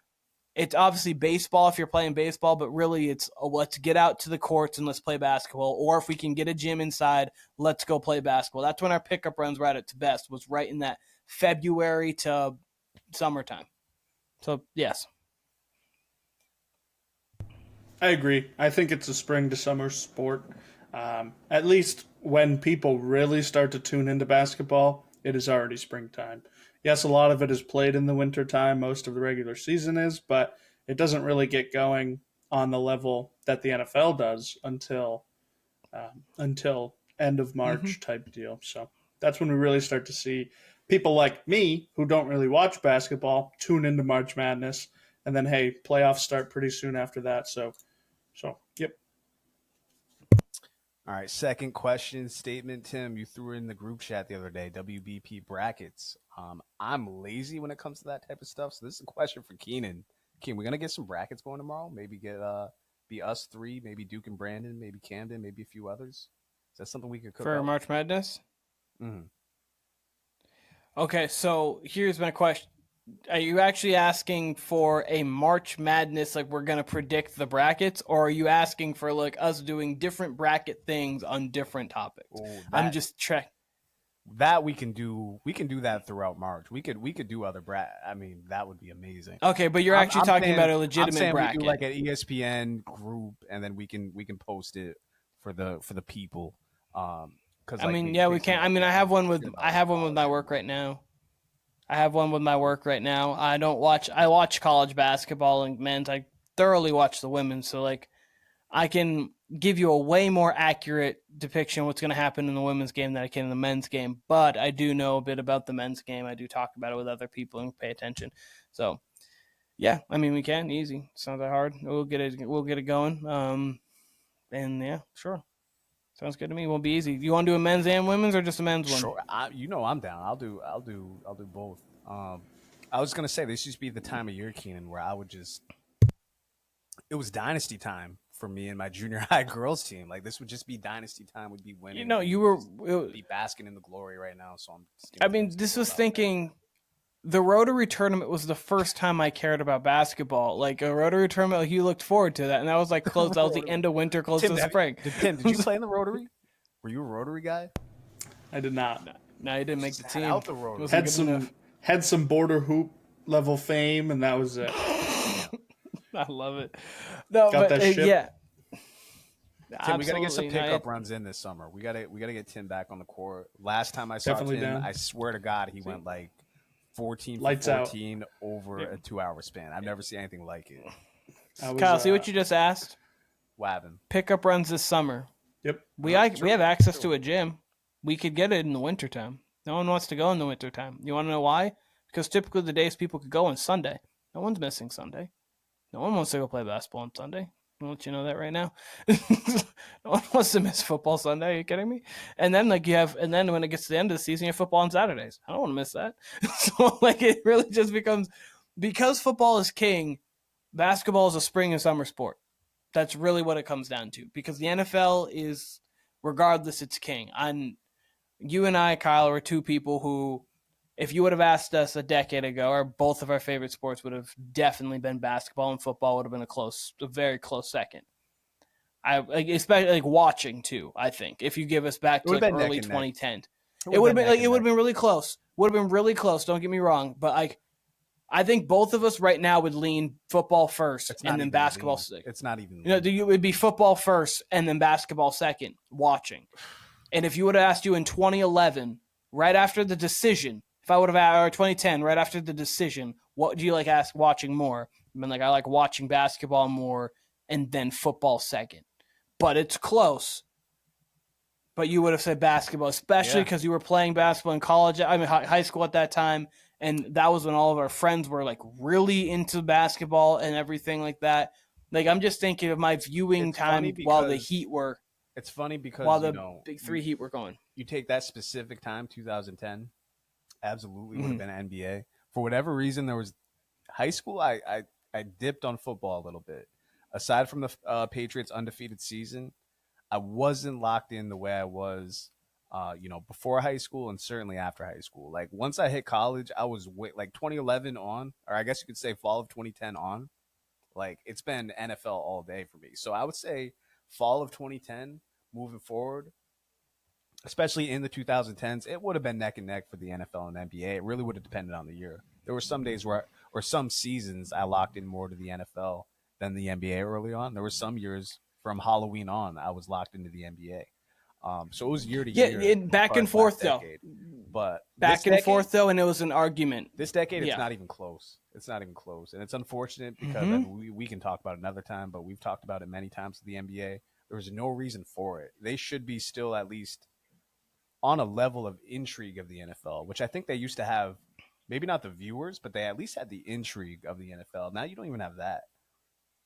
it's obviously baseball if you're playing baseball, but really it's let's get out to the courts and let's play basketball. Or if we can get a gym inside, let's go play basketball. That's when our pickup runs were at its best, was right in that February to summertime. So yes. I agree. I think it's a spring to summer sport. At least when people really start to tune into basketball, it is already springtime. Yes, a lot of it is played in the wintertime. Most of the regular season is, but it doesn't really get going on the level that the NFL does until end of March type deal. So that's when we really start to see people like me who don't really watch basketball tune into March Madness, and then hey, playoffs start pretty soon after that. So yep. All right, second question statement, Tim. You threw in the group chat the other day, WBP brackets. I'm lazy when it comes to that type of stuff, so this is a question for Keenan. Keenan, we're gonna get some brackets going tomorrow. Maybe get be us three, maybe Duke and Brandon, maybe Camden, maybe a few others. Is that something we could cook for up? March Madness? Mm-hmm. Okay, so here's my question. Are you actually asking for a March Madness, like we're going to predict the brackets, or are you asking for like us doing different bracket things on different topics? I'm just checking. That we can do that throughout March. We could do other I mean, that would be amazing. Okay, but you're actually talking about a legitimate bracket. We do like an ESPN group, and then we can post it for the people. Because I mean, yeah, we can. I mean, I have one with my work right now. I watch college basketball and men's. I thoroughly watch the women's, so like I can give you a way more accurate depiction of what's going to happen in the women's game than I can in the men's game. But I do know a bit about the men's game. I do talk about it with other people and pay attention. So yeah, I mean, we can it's not that hard. We'll get it going. And yeah, sure. Sounds good to me. Won't be easy. You want to do a men's and women's or just a men's one? Sure, I'm down. I'll do both. I was gonna say this used to be the time of year, Keenan, where I would just it was dynasty time for me and my junior high girls team. Like this would just be dynasty time. We'd be winning. You know, be basking in the glory right now. So this was thinking. The Rotary tournament was the first time I cared about basketball. Like a Rotary tournament, you looked forward to that, and that was like close. That was the end of winter, close to spring. Tim, did you play in the Rotary? Were you a Rotary guy? I did not. No, you didn't make the team. Out the Rotary. Had some border hoop level fame, and that was it. I love it. No, Got but that ship. yeah. Tim, we gotta get some pickup runs in this summer. We gotta get Tim back on the court. Last time I saw Definitely Tim, down. I swear to God, he went like 14 for Lights 14 over a 2-hour span. I've never seen anything like it. Kyle, see what you just asked? Wabbin. Pickup runs this summer. Yep. We have access to a gym. We could get it in the wintertime. No one wants to go in the wintertime. You want to know why? Because typically the days people could go on Sunday. No one's missing Sunday. No one wants to go play basketball on Sunday. I'll let you know that right now. No one wants to miss football Sunday. Are you kidding me? And then and then when it gets to the end of the season, you have football on Saturdays. I don't want to miss that. So it really just becomes, because football is king, basketball is a spring and summer sport. That's really what it comes down to. Because the NFL is, regardless, it's king. You and I, Kyle, are two people who, if you would have asked us a decade ago, both of our favorite sports would have definitely been basketball, and football would have been a very close second. Especially watching too. I think if you give us back to early 2010, it would have been really close. Would have been really close. Don't get me wrong, but I think both of us right now would lean football first and then basketball second. It's not even. It would be football first and then basketball second. Watching, and if you would have asked you in 2011, right after the decision. If I would have asked, or 2010, right after the decision, what do you like watching more? I mean, I like watching basketball more and then football second. But it's close. But you would have said basketball, especially because you were playing basketball in college. I mean, high school at that time. And that was when all of our friends were really into basketball and everything like that. I'm just thinking of my viewing time while the Heat were. It's funny because while the big three Heat were going. You take that specific time, 2010. Absolutely would have been NBA. For whatever reason, there was high school. I dipped on football a little bit. Aside from the Patriots' undefeated season, I wasn't locked in the way I was, before high school and certainly after high school. Once I hit college, I was 2011 on, or I guess you could say fall of 2010 on. It's been NFL all day for me. So I would say fall of 2010 moving forward. Especially in the 2010s, it would have been neck and neck for the NFL and NBA. It really would have depended on the year. There were some days or some seasons I locked in more to the NFL than the NBA early on. There were some years from Halloween on I was locked into the NBA. So it was year to year. Yeah, back and forth though. But back and forth though, and it was an argument. This decade, it's not even close. It's not even close, and it's unfortunate because we can talk about it another time, but we've talked about it many times with the NBA. There was no reason for it. They should be still at least on a level of intrigue of the NFL, which I think they used to have, maybe not the viewers, but they at least had the intrigue of the NFL. Now you don't even have that.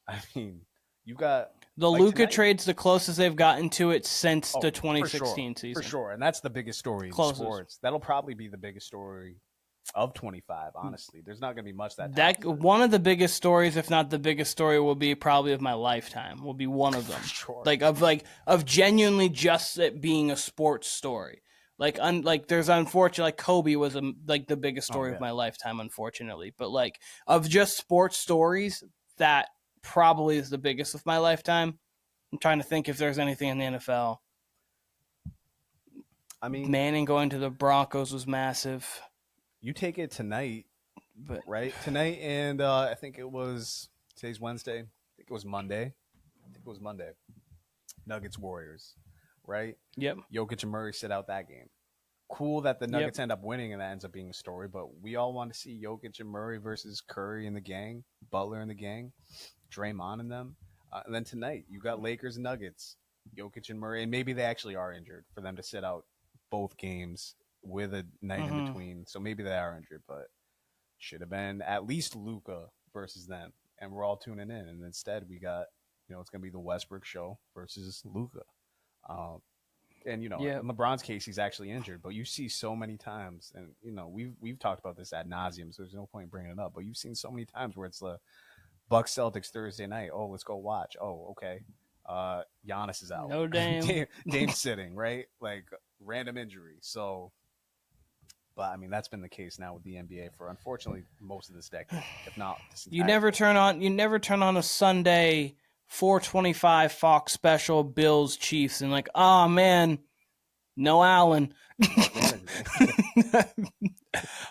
I mean, you got the Luka trade's the closest they've gotten to it since the 2016 season. For sure, and that's the biggest story in sports. That'll probably be the biggest story of 25, honestly. There's not going to be much that one of the biggest stories, if not the biggest story, will be probably of my lifetime. Will be one of them. Sure. Of genuinely just it being a sports story. There's unfortunately Kobe was the biggest story of my lifetime, unfortunately. But of just sports stories, that probably is the biggest of my lifetime. I'm trying to think if there's anything in the NFL. I mean, Manning going to the Broncos was massive. You take it tonight, right? Tonight, and I think today's Wednesday. I think it was Monday. Nuggets Warriors, right? Yep. Jokic and Murray sit out that game. Cool that the Nuggets end up winning and that ends up being a story, but we all want to see Jokic and Murray versus Curry and the gang, Butler and the gang, Draymond and them. And then tonight, you got Lakers and Nuggets, Jokic and Murray, and maybe they actually are injured for them to sit out both games with a night in between. So maybe they are injured, but should have been at least Luka versus them. And we're all tuning in. And instead we got, it's going to be the Westbrook show versus Luka. And in LeBron's case, he's actually injured. But you see so many times, and we've talked about this ad nauseum, so there's no point in bringing it up. But you've seen so many times where it's the Bucks Celtics Thursday night. Oh, let's go watch. Oh, okay. Giannis is out. No damn. Dame sitting, right? Like random injury. So, but I mean that's been the case now with the NBA for unfortunately most of this decade, if not. You never turn on a Sunday 425 Fox special Bills Chiefs and like, oh man, no Allen.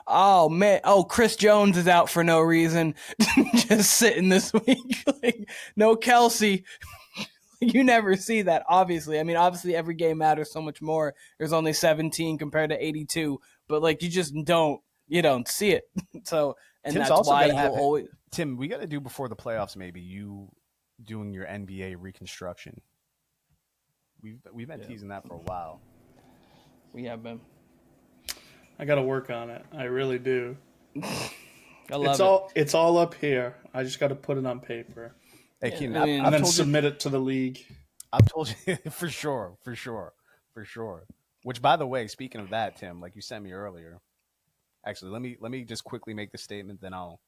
Oh man, Chris Jones is out for no reason, just sitting this week. Like, no Kelsey. You never see that, obviously. I mean, obviously every game matters so much more. There's only 17 compared to 82, but like you just don't see it. So, and Tim's that's also why gonna you'll have always. Tim, we got to do before the playoffs. Maybe you doing your NBA reconstruction. We've been teasing that for a while. We have been. I got to work on it. I really do. I love it. It's all up here. I just got to put it on paper. Hey, Keenan, I mean, And then submit it to the league. I've told you for sure. Which, by the way, speaking of that, Tim, like you sent me earlier. Actually, let me just quickly make the statement, then I'll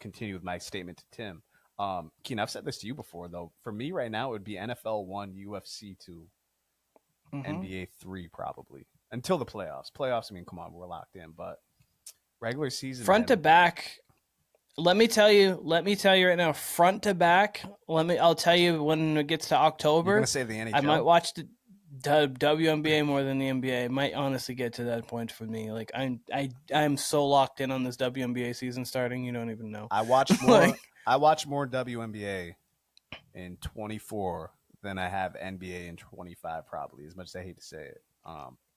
continue with my statement to Tim. Keenan, I've said this to you before, though. For me right now, it would be NFL 1, UFC 2, NBA 3, probably until the playoffs. Playoffs, I mean, come on, we're locked in, but regular season, front to back. Let me tell you right now, front to back. I'll tell you when it gets to October. You're gonna say the NHL? I might watch the WNBA more than the NBA. It might honestly get to that point for me. Like I'm so locked in on this WNBA season starting. You don't even know. I watched more. I watched more WNBA in 24 than I have NBA in 25. Probably, as much as I hate to say it.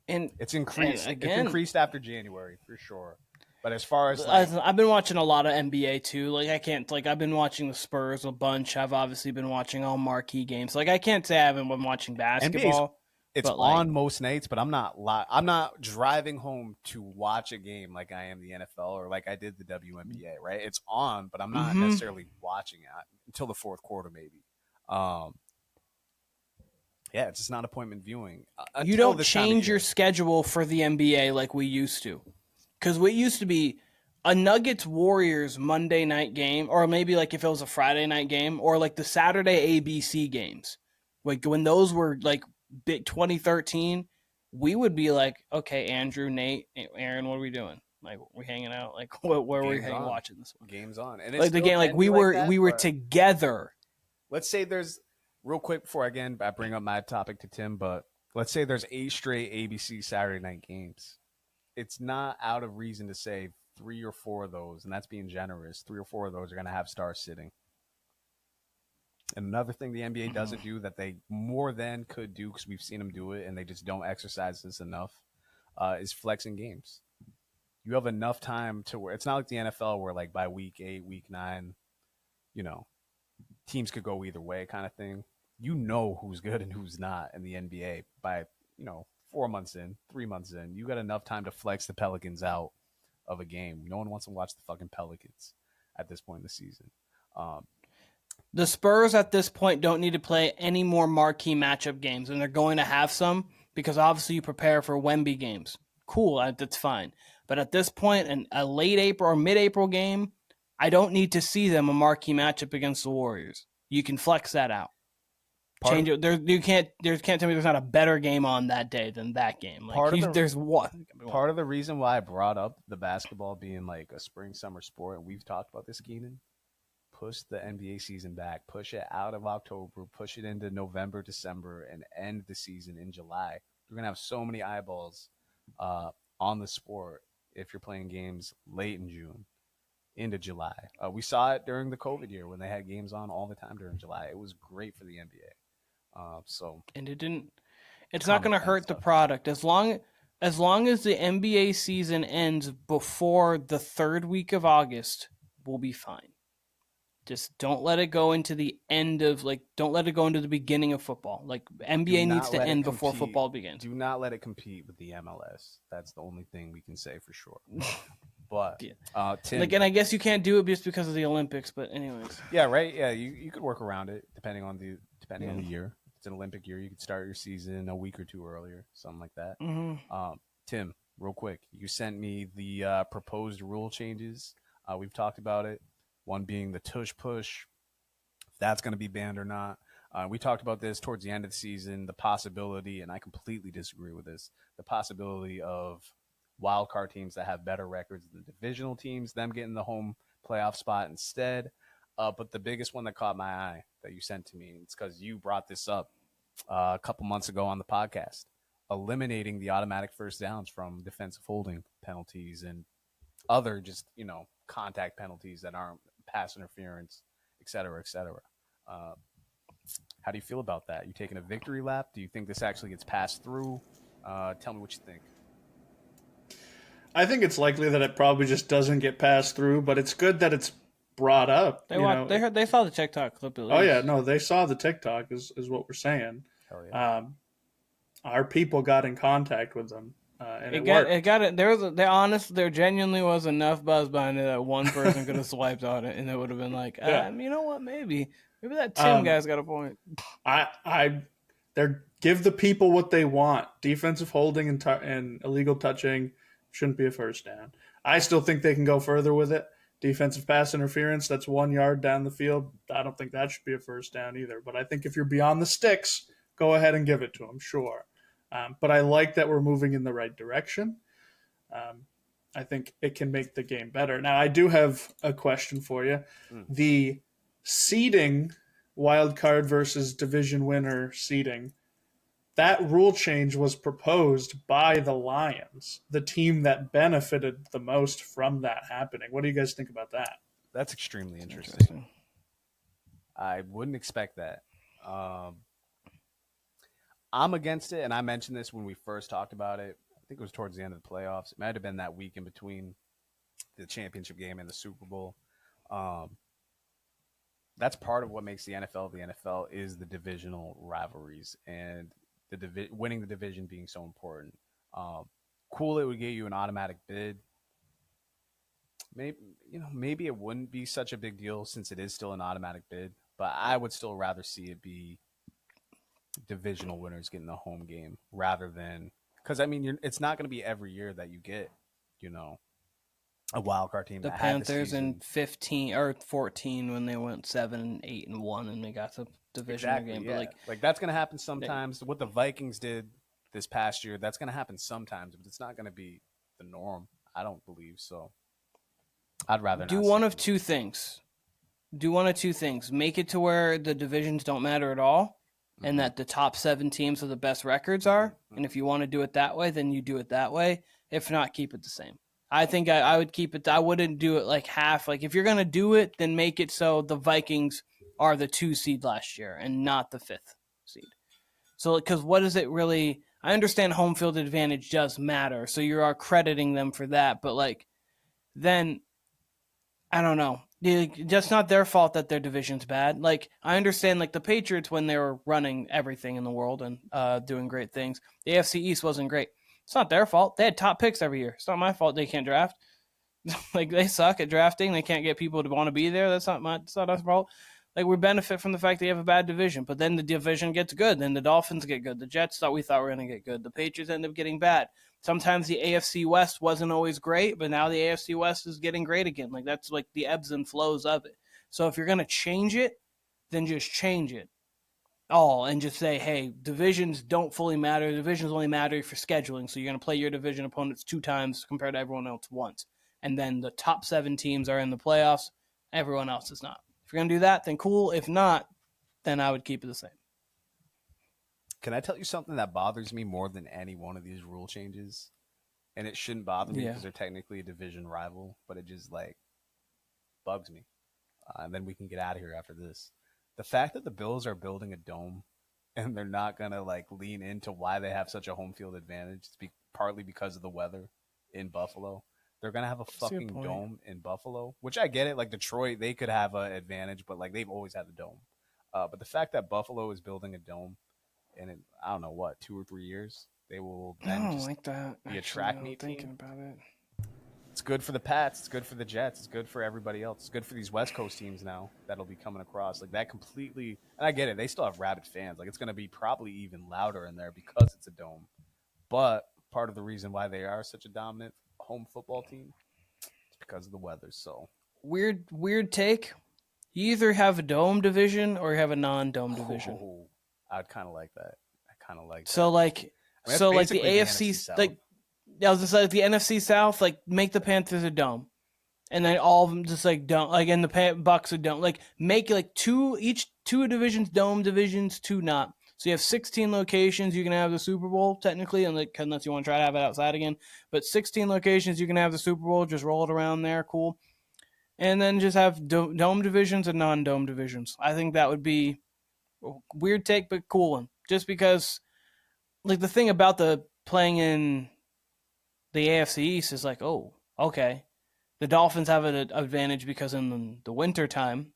And it's increased. It's increased after January for sure. But as far as I've been watching a lot of NBA too. Like I can't I've been watching the Spurs a bunch. I've obviously been watching all marquee games. Like I can't say I haven't been watching basketball. It's on most nights, but I'm not driving home to watch a game like I am the NFL or like I did the WNBA. Right? It's on, but I'm not necessarily watching it until the fourth quarter, maybe. Yeah, it's just not appointment viewing. You don't change your schedule for the NBA like we used to. Because what used to be a Nuggets Warriors Monday night game, or maybe like if it was a Friday night game, or like the Saturday ABC games, like when those were like big 2013, we would be like, okay, Andrew, Nate, Aaron, what are we doing? Like, we hanging out? Like, where were we watching this one? Game's on, and like the game, like we were together. Let's say there's real quick before I bring up my topic to Tim, but let's say there's 8 straight ABC Saturday night games. It's not out of reason to say 3 or 4 of those, and that's being generous, 3 or 4 of those are going to have stars sitting. And another thing the NBA doesn't do that they more than could do, because we've seen them do it and they just don't exercise this enough, is flexing games. You have enough time to where it's not like the NFL where like by week 8, week 9, teams could go either way kind of thing. You know who's good and who's not in the NBA by, 4 months in, 3 months in. You got enough time to flex the Pelicans out of a game. No one wants to watch the fucking Pelicans at this point in the season. The Spurs at this point don't need to play any more marquee matchup games, and they're going to have some because obviously you prepare for Wemby games. Cool, that's fine. But at this point, in a late April or mid-April game, I don't need to see them a marquee matchup against the Warriors. You can flex that out. Change it. You can't tell me there's not a better game on that day than that game. Like there's one. Part of the reason why I brought up the basketball being like a spring summer sport, and we've talked about this, Keenan. Push the NBA season back. Push it out of October. Push it into November, December, and end the season in July. You're gonna have so many eyeballs on the sport if you're playing games late in June into July. We saw it during the COVID year when they had games on all the time during July. It was great for the NBA. And it didn't. It's not going to hurt the product as long as the NBA season ends before the 3rd week of August. We'll be fine. Just don't let it go into the end of don't let it go into the beginning of football. Like NBA needs to end before football begins. Do not let it compete with the MLS. That's the only thing we can say for sure. But Tim, and I guess you can't do it just because of the Olympics. But anyways, yeah, right. Yeah, you could work around it depending on the year. It's an Olympic year. You could start your season a week or two earlier, something like that. Mm-hmm. Tim, real quick, you sent me the proposed rule changes. We've talked about it. One being the tush push, if that's going to be banned or not. We talked about this towards the end of the season, the possibility, and I completely disagree with this, the possibility of wild card teams that have better records than divisional teams, them getting the home playoff spot instead. But the biggest one that caught my eye that you sent to me, it's because you brought this up a couple months ago on the podcast, eliminating the automatic first downs from defensive holding penalties and other just, contact penalties that aren't pass interference, et cetera, et cetera. How do you feel about that? You taking a victory lap? Do you think this actually gets passed through? Tell me what you think. I think it's likely that it probably just doesn't get passed through, but it's good that it's brought up. They saw the TikTok clip. At least. Oh yeah, no, they saw the TikTok is what we're saying. Hell yeah. Our people got in contact with them, and it worked. It got it. There genuinely was enough buzz behind it that one person could have swiped on it, and it would have been like, you know what, maybe that Tim guy's got a point. Give the people what they want. Defensive holding and illegal touching shouldn't be a first down. I still think they can go further with it. Defensive pass interference, that's 1 yard down the field. I don't think that should be a first down either. But I think if you're beyond the sticks, go ahead and give it to them, sure. But I like that we're moving in the right direction. I think it can make the game better. Now, I do have a question for you. The seeding, wild card versus division winner seeding, that rule change was proposed by the Lions, the team that benefited the most from that happening. What do you guys think about that? That's extremely interesting. I wouldn't expect that. I'm against it, and I mentioned this when we first talked about it. I think it was towards the end of the playoffs. It might have been that week in between the championship game and the Super Bowl. That's part of what makes the NFL is the divisional rivalries and winning the division being so important. Cool, it would get you an automatic bid. Maybe it wouldn't be such a big deal since it is still an automatic bid, but I would still rather see it be divisional winners getting the home game rather than, because it's not going to be every year that you get, a wild card team. The that Panthers had in 15 or 14 when they went 7-8-1 and they got the divisional game. Yeah. But like that's going to happen sometimes. What the Vikings did this past year, that's going to happen sometimes, but it's not going to be the norm. I don't believe so. I'd rather do one of two things. Make it to where the divisions don't matter at all, and that the top 7 teams with the best records are. And if you want to do it that way, then you do it that way. If not, keep it the same. I think I would keep it. I wouldn't do it like half. Like if you're going to do it, then make it so the Vikings are the 2 seed last year and not the 5th seed. So because what is it really? I understand home field advantage does matter. So you are crediting them for that. But then I don't know. That's not their fault that their division's bad. I understand the Patriots when they were running everything in the world and doing great things. The AFC East wasn't great. It's not their fault. They had top picks every year. It's not my fault they can't draft. They suck at drafting. They can't get people to want to be there. It's not our fault. We benefit from the fact they have a bad division, but then the division gets good. Then the Dolphins get good. The Jets thought were going to get good. The Patriots end up getting bad. Sometimes the AFC West wasn't always great, but now the AFC West is getting great again. That's the ebbs and flows of it. So if you're going to change it, then just change it all and just say, hey, divisions don't fully matter. Divisions only matter for scheduling. So you're going to play your division opponents 2 times compared to everyone else once. And then the top 7 teams are in the playoffs. Everyone else is not. If you're going to do that, then cool. If not, then I would keep it the same. Can I tell you something that bothers me more than any one of these rule changes? And it shouldn't bother me because they're technically a division rival, but it just bugs me. And then we can get out of here after this. The fact that the Bills are building a dome and they're not going to lean into why they have such a home field advantage, it's partly because of the weather in Buffalo. They're going to have a fucking dome in Buffalo, which I get it. Detroit, they could have an advantage, but they've always had the dome. But the fact that Buffalo is building a dome and in, I don't know what, 2 or 3 years, they will then I don't like that. be a track meet thinking team. About it. It's good for the Pats. It's good for the Jets. It's good for everybody else. It's good for these West Coast teams now that'll be coming across. Like that completely. And I get it. They still have rabid fans. Like it's going to be probably even louder in there because it's a dome. But part of the reason why they are such a dominant home football team is because of the weather. So Weird take. You either have a dome division or you have a non-dome division. I'd kind of like that. I kind of like that. So like, I mean, so like basically the the AFC, NFC South. like I was just like the NFC South, like make the Panthers a dome, and then all of them just like dome, like and the Bucks a dome, like make like two divisions dome divisions, two not. So you have 16 locations you can have the Super Bowl technically, unless you want to try to have it outside again. But 16 locations you can have the Super Bowl, just roll it around there, cool. And then just have dome divisions and non-dome divisions. I think that would be a weird take, but cool one. Just because, like the thing about the playing in the AFC East is like, oh, okay. The Dolphins have an advantage because in the winter time,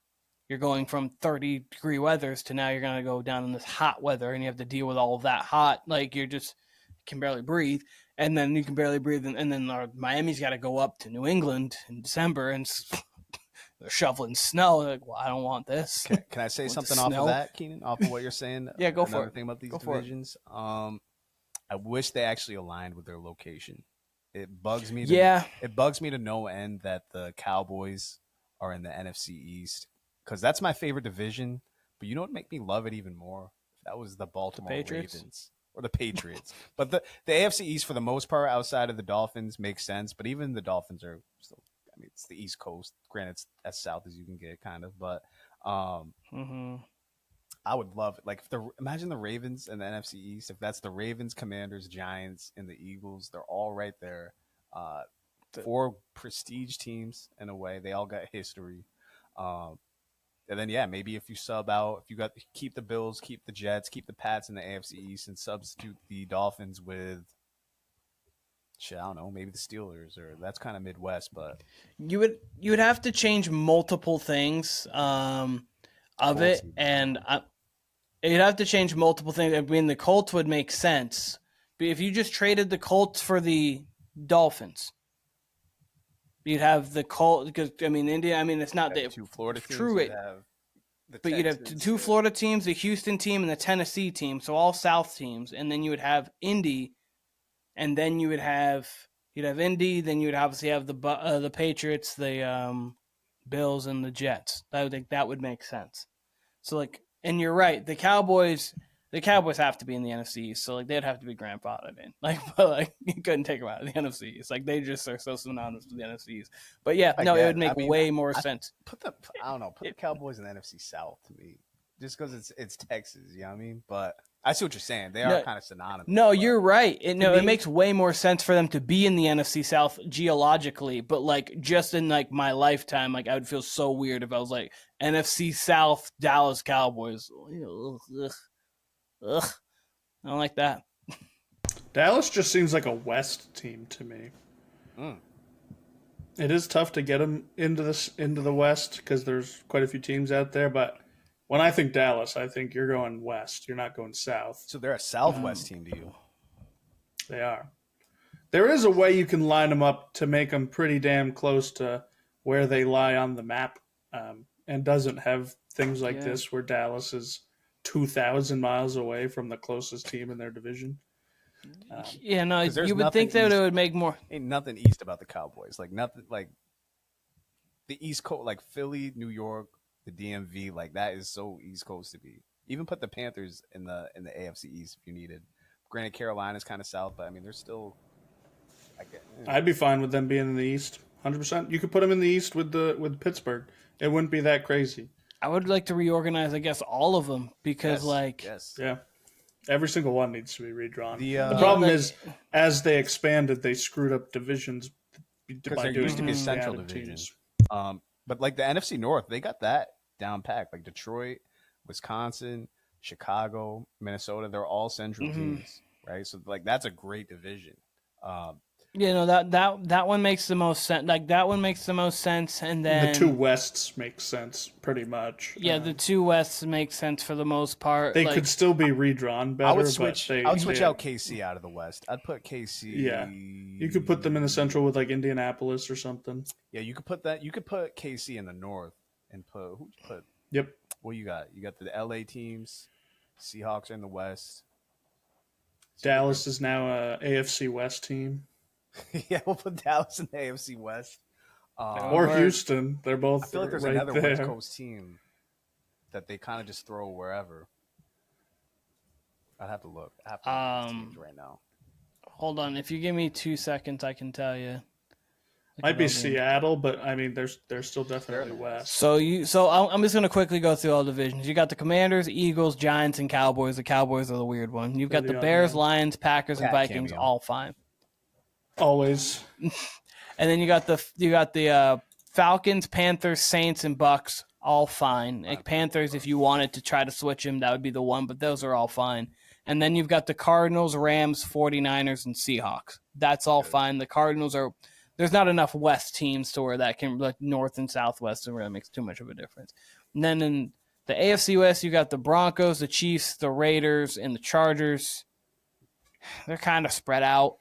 you're going from 30-degree weathers to now you're going to go down in this hot weather and you have to deal with all of that hot. Like you just can barely breathe. And then you can barely breathe. And then Miami's got to go up to New England in December and they're shoveling snow. They're like, well, I don't want this. Can I say something off of that, Keenan? Off of what you're saying? Yeah, go for Another it. thing about these Go for it. divisions. I wish they actually aligned with their location. It bugs me. It bugs me to no end that the Cowboys are in the NFC East because that's my favorite division. But you know what would make me love it even more? If that was the Baltimore Ravens or the Patriots. But the AFC East, for the most part, outside of the Dolphins, makes sense. But even the Dolphins are still. I mean, it's the East Coast. Granted, it's as south as you can get, kind of. But I would love it. Like, imagine the Ravens and the NFC East. If that's the Ravens, Commanders, Giants, and the Eagles, they're all right there. Four prestige teams in a way. They all got history. And then, yeah, maybe if you sub out, keep the Bills, keep the Jets, keep the Pats in the AFC East, and substitute the Dolphins with, I don't know, maybe the Steelers, or that's kind of Midwest. But you would have to change multiple things of it, and you'd have to change multiple things. I mean, the Colts would make sense, but if you just traded the Colts for the Dolphins, you'd have the Colts because I mean, India. I mean, it's not the two Florida teams. True, but you'd have two Florida teams, the Houston team, and the Tennessee team. So all South teams, and then you would have Indy, and then you'd have Indy. Then you would obviously have the Patriots, the Bills, and the Jets. I think that would make sense. So like, and you're right, the Cowboys have to be in the NFC East, so like they'd have to be grandfathered in. Like, but like you couldn't take them out of the NFC East. Like they just are so synonymous with the NFC East. But yeah, it would make way more sense. Put the Cowboys in the NFC South to me, just because it's Texas. You know what I mean? But I see what you're saying. They are kind of synonymous. No, you're right. It makes way more sense for them to be in the NFC South geologically, but like just in like my lifetime, like I would feel so weird if I was like NFC South Dallas Cowboys. Ugh. I don't like that. Dallas just seems like a West team to me. It is tough to get them into the West because there's quite a few teams out there, but when I think Dallas, I think you're going West. You're not going South. So they're a Southwest team to you. They are. There is a way you can line them up to make them pretty damn close to where they lie on the map, and doesn't have things like this where Dallas is 2,000 miles away from the closest team in their division. You would think that it would make more. Ain't nothing east about the Cowboys. Like nothing like the East Coast, like Philly, New York, the DMV. Like that is so East Coast to be. Even put the Panthers in the AFC East if you needed. Granted, Carolina's kind of south, but I mean they're still. I'd be fine with them being in the East, 100%. You could put them in the East with Pittsburgh. It wouldn't be that crazy. I would like to reorganize, I guess, all of them because, yeah, every single one needs to be redrawn. The problem is, as they expanded, they screwed up divisions because there used to be a central division. But like the NFC North, they got that down packed. Like Detroit, Wisconsin, Chicago, Minnesota, they're all central teams, right? So like that's a great division. that one makes the most sense. Like that one makes the most sense, and then the two Wests make sense pretty much. Yeah, the two Wests make sense for the most part. They could still be redrawn better. I would switch out KC out of the West. I'd put KC. Yeah, you could put them in the Central with like Indianapolis or something. Yeah, you could put that. You could put KC in the North and who'd you put? Yep. What you got? You got the LA teams. Seahawks are in the West. Dallas is now a AFC West team. Yeah, we'll put Dallas in the AFC West. Or Houston. They're both I feel like there's right another there. West Coast team that they kind of just throw wherever. I'd have to look. I have to look at these teams right now. Hold on. If you give me 2 seconds, I can tell you. Might be Seattle, but I mean, they're still definitely West. So I'm just gonna quickly go through all divisions. You got the Commanders, Eagles, Giants, and Cowboys. The Cowboys are the weird one. You've got the Bears, Lions, Packers, and Vikings, all fine. Always. And then you got the Falcons, Panthers, Saints, and Bucks, all fine. Like Panthers, if you wanted to try to switch them, that would be the one, but those are all fine. And then you've got the Cardinals, Rams, 49ers, and Seahawks. That's all fine. The Cardinals are – there's not enough West teams to where that can – like North and Southwest, where that makes too much of a difference. And then in the AFC West, you got the Broncos, the Chiefs, the Raiders, and the Chargers. They're kind of spread out.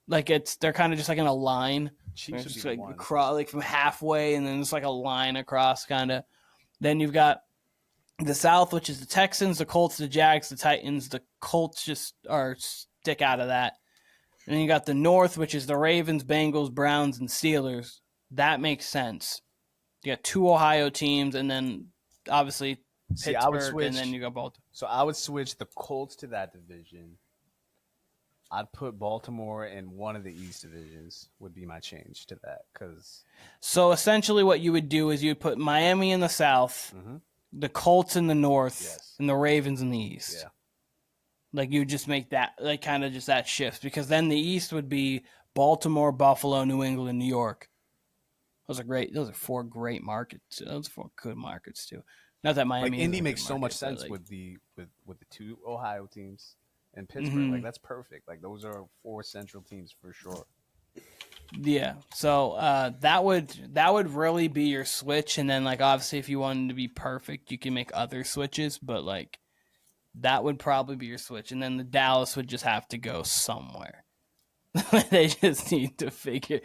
They're kind of just like in a line. Chiefs just like from halfway, and then it's like a line across, kind of. Then you've got the South, which is the Texans, the Colts, the Jags, the Titans. The Colts just stick out of that. And then you got the North, which is the Ravens, Bengals, Browns, and Steelers. That makes sense. You got two Ohio teams, and then obviously Pittsburgh, and then you got Baltimore. So I would switch the Colts to that division. I'd put Baltimore in one of the East divisions would be my change to that. So essentially what you would do is you'd put Miami in the South, the Colts in the North, and the Ravens in the East. Yeah. Like you just make that like kind of just that shift, because then the East would be Baltimore, Buffalo, New England, New York. Those are great. Those are four great markets. Those are four good markets too. Not that Miami. Like Indy makes so much sense with the two Ohio teams. And Pittsburgh, like that's perfect. Like those are four central teams for sure. Yeah. So that would really be your switch, and then like obviously if you wanted to be perfect, you can make other switches, but like that would probably be your switch, and then the Dallas would just have to go somewhere. They just need to figure.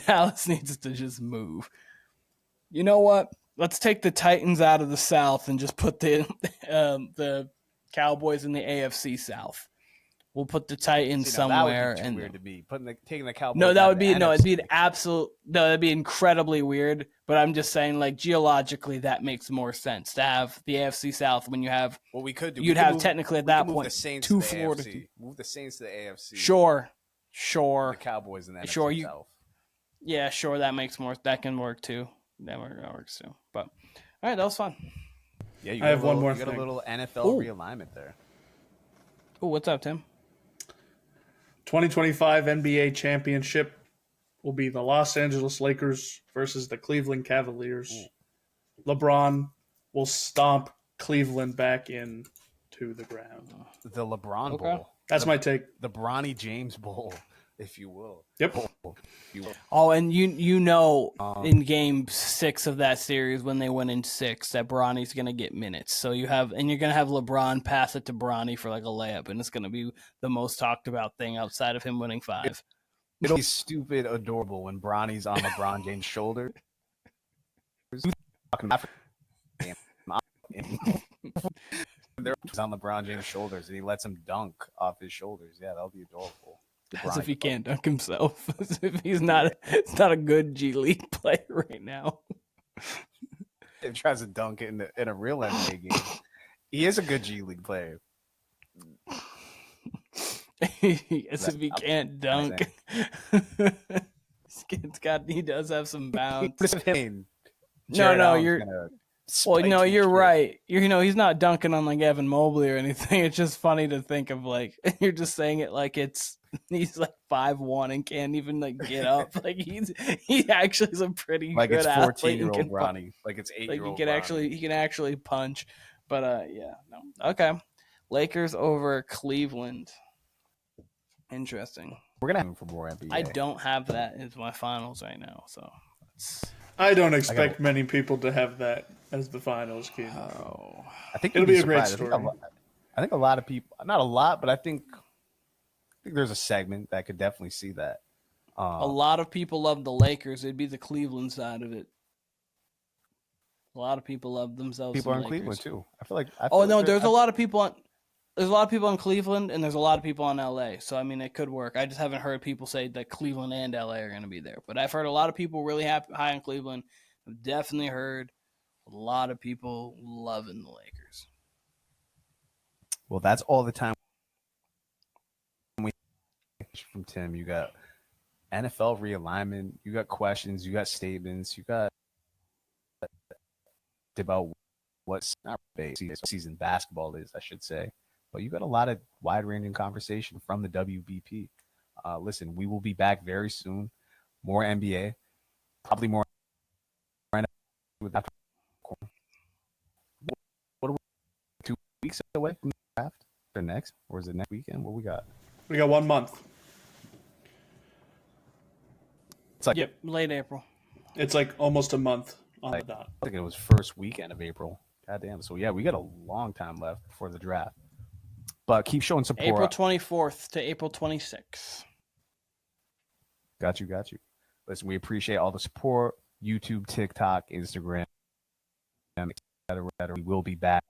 Dallas needs to just move. You know what? Let's take the Titans out of the South and just put the Cowboys in the AFC South. We'll put the Titans somewhere. That would be weird to be taking the Cowboys. No, that would be no. It'd be an absolute. No, that'd be incredibly weird. But I'm just saying, like geologically, that makes more sense to have the AFC South when you have. What we could do, you'd have technically at that point two Florida. Move the Saints to the AFC. Sure. The Cowboys in the NFC South. Yeah, sure. That makes more. That can work too. That works too. But all right, that was fun. Yeah, I have one more thing. You got a little NFL realignment there. Oh, what's up, Tim? 2025 NBA championship will be the Los Angeles Lakers versus the Cleveland Cavaliers. Ooh. LeBron will stomp Cleveland back into the ground. The LeBron Bowl. That's my take. The Bronny James Bowl, if you will. Yep. Oh, and you know, in Game 6 of that series when they went in 6, that Bronny's gonna get minutes. So you're gonna have LeBron pass it to Bronny for like a layup, and it's gonna be the most talked about thing outside of him winning 5. It'll be stupid adorable when Bronny's on LeBron James' shoulder. They're on LeBron James' shoulders, and he lets him dunk off his shoulders. Yeah, that'll be adorable. As if he can't dunk himself. As if he's not a good G League player right now. He tries to dunk in a real NBA game. He is a good G League player. As if he can't dunk. He does have some bounce. No, you're right. He's not dunking on like Evan Mobley or anything. It's just funny to think of like you're just saying it like he's like 5'1" and can't even like get up. Like he actually is a pretty like good it's athlete. 14-year-old Ronnie. Like it's 8-year-old. Like he can actually punch. But yeah, no. Okay. Lakers over Cleveland. Interesting. We're gonna have him for more NBA. I don't have that as my finals right now, so I don't expect many people to have that as the finals, Keenan. I think it'll be a great surprised. story. I think a lot of people, not a lot, but I think there's a segment that could definitely see that. a lot of people love the Lakers. It'd be the Cleveland side of it. A lot of people love themselves. People are in Lakers. Cleveland too. I feel like. There's a lot of people on. There's a lot of people in Cleveland, and there's a lot of people in LA. So I mean, it could work. I just haven't heard people say that Cleveland and LA are going to be there. But I've heard a lot of people really high on Cleveland. I've definitely heard a lot of people loving the Lakers. Well, that's all the time we from Tim. You got NFL realignment. You got questions. You got statements. You got about what's not season basketball is, I should say. But you got a lot of wide-ranging conversation from the WBP. Listen, we will be back very soon. More NBA, probably more. What are we, 2 weeks away from the draft? Or next? Or is it next weekend? What we got? We got 1 month. It's like late April. It's like almost a month on like, the dot. I think it was first weekend of April. Goddamn. So yeah, we got a long time left before the draft. But keep showing support. April 24th to April 26th. Got you. Listen, we appreciate all the support. YouTube, TikTok, Instagram, etc. We will be back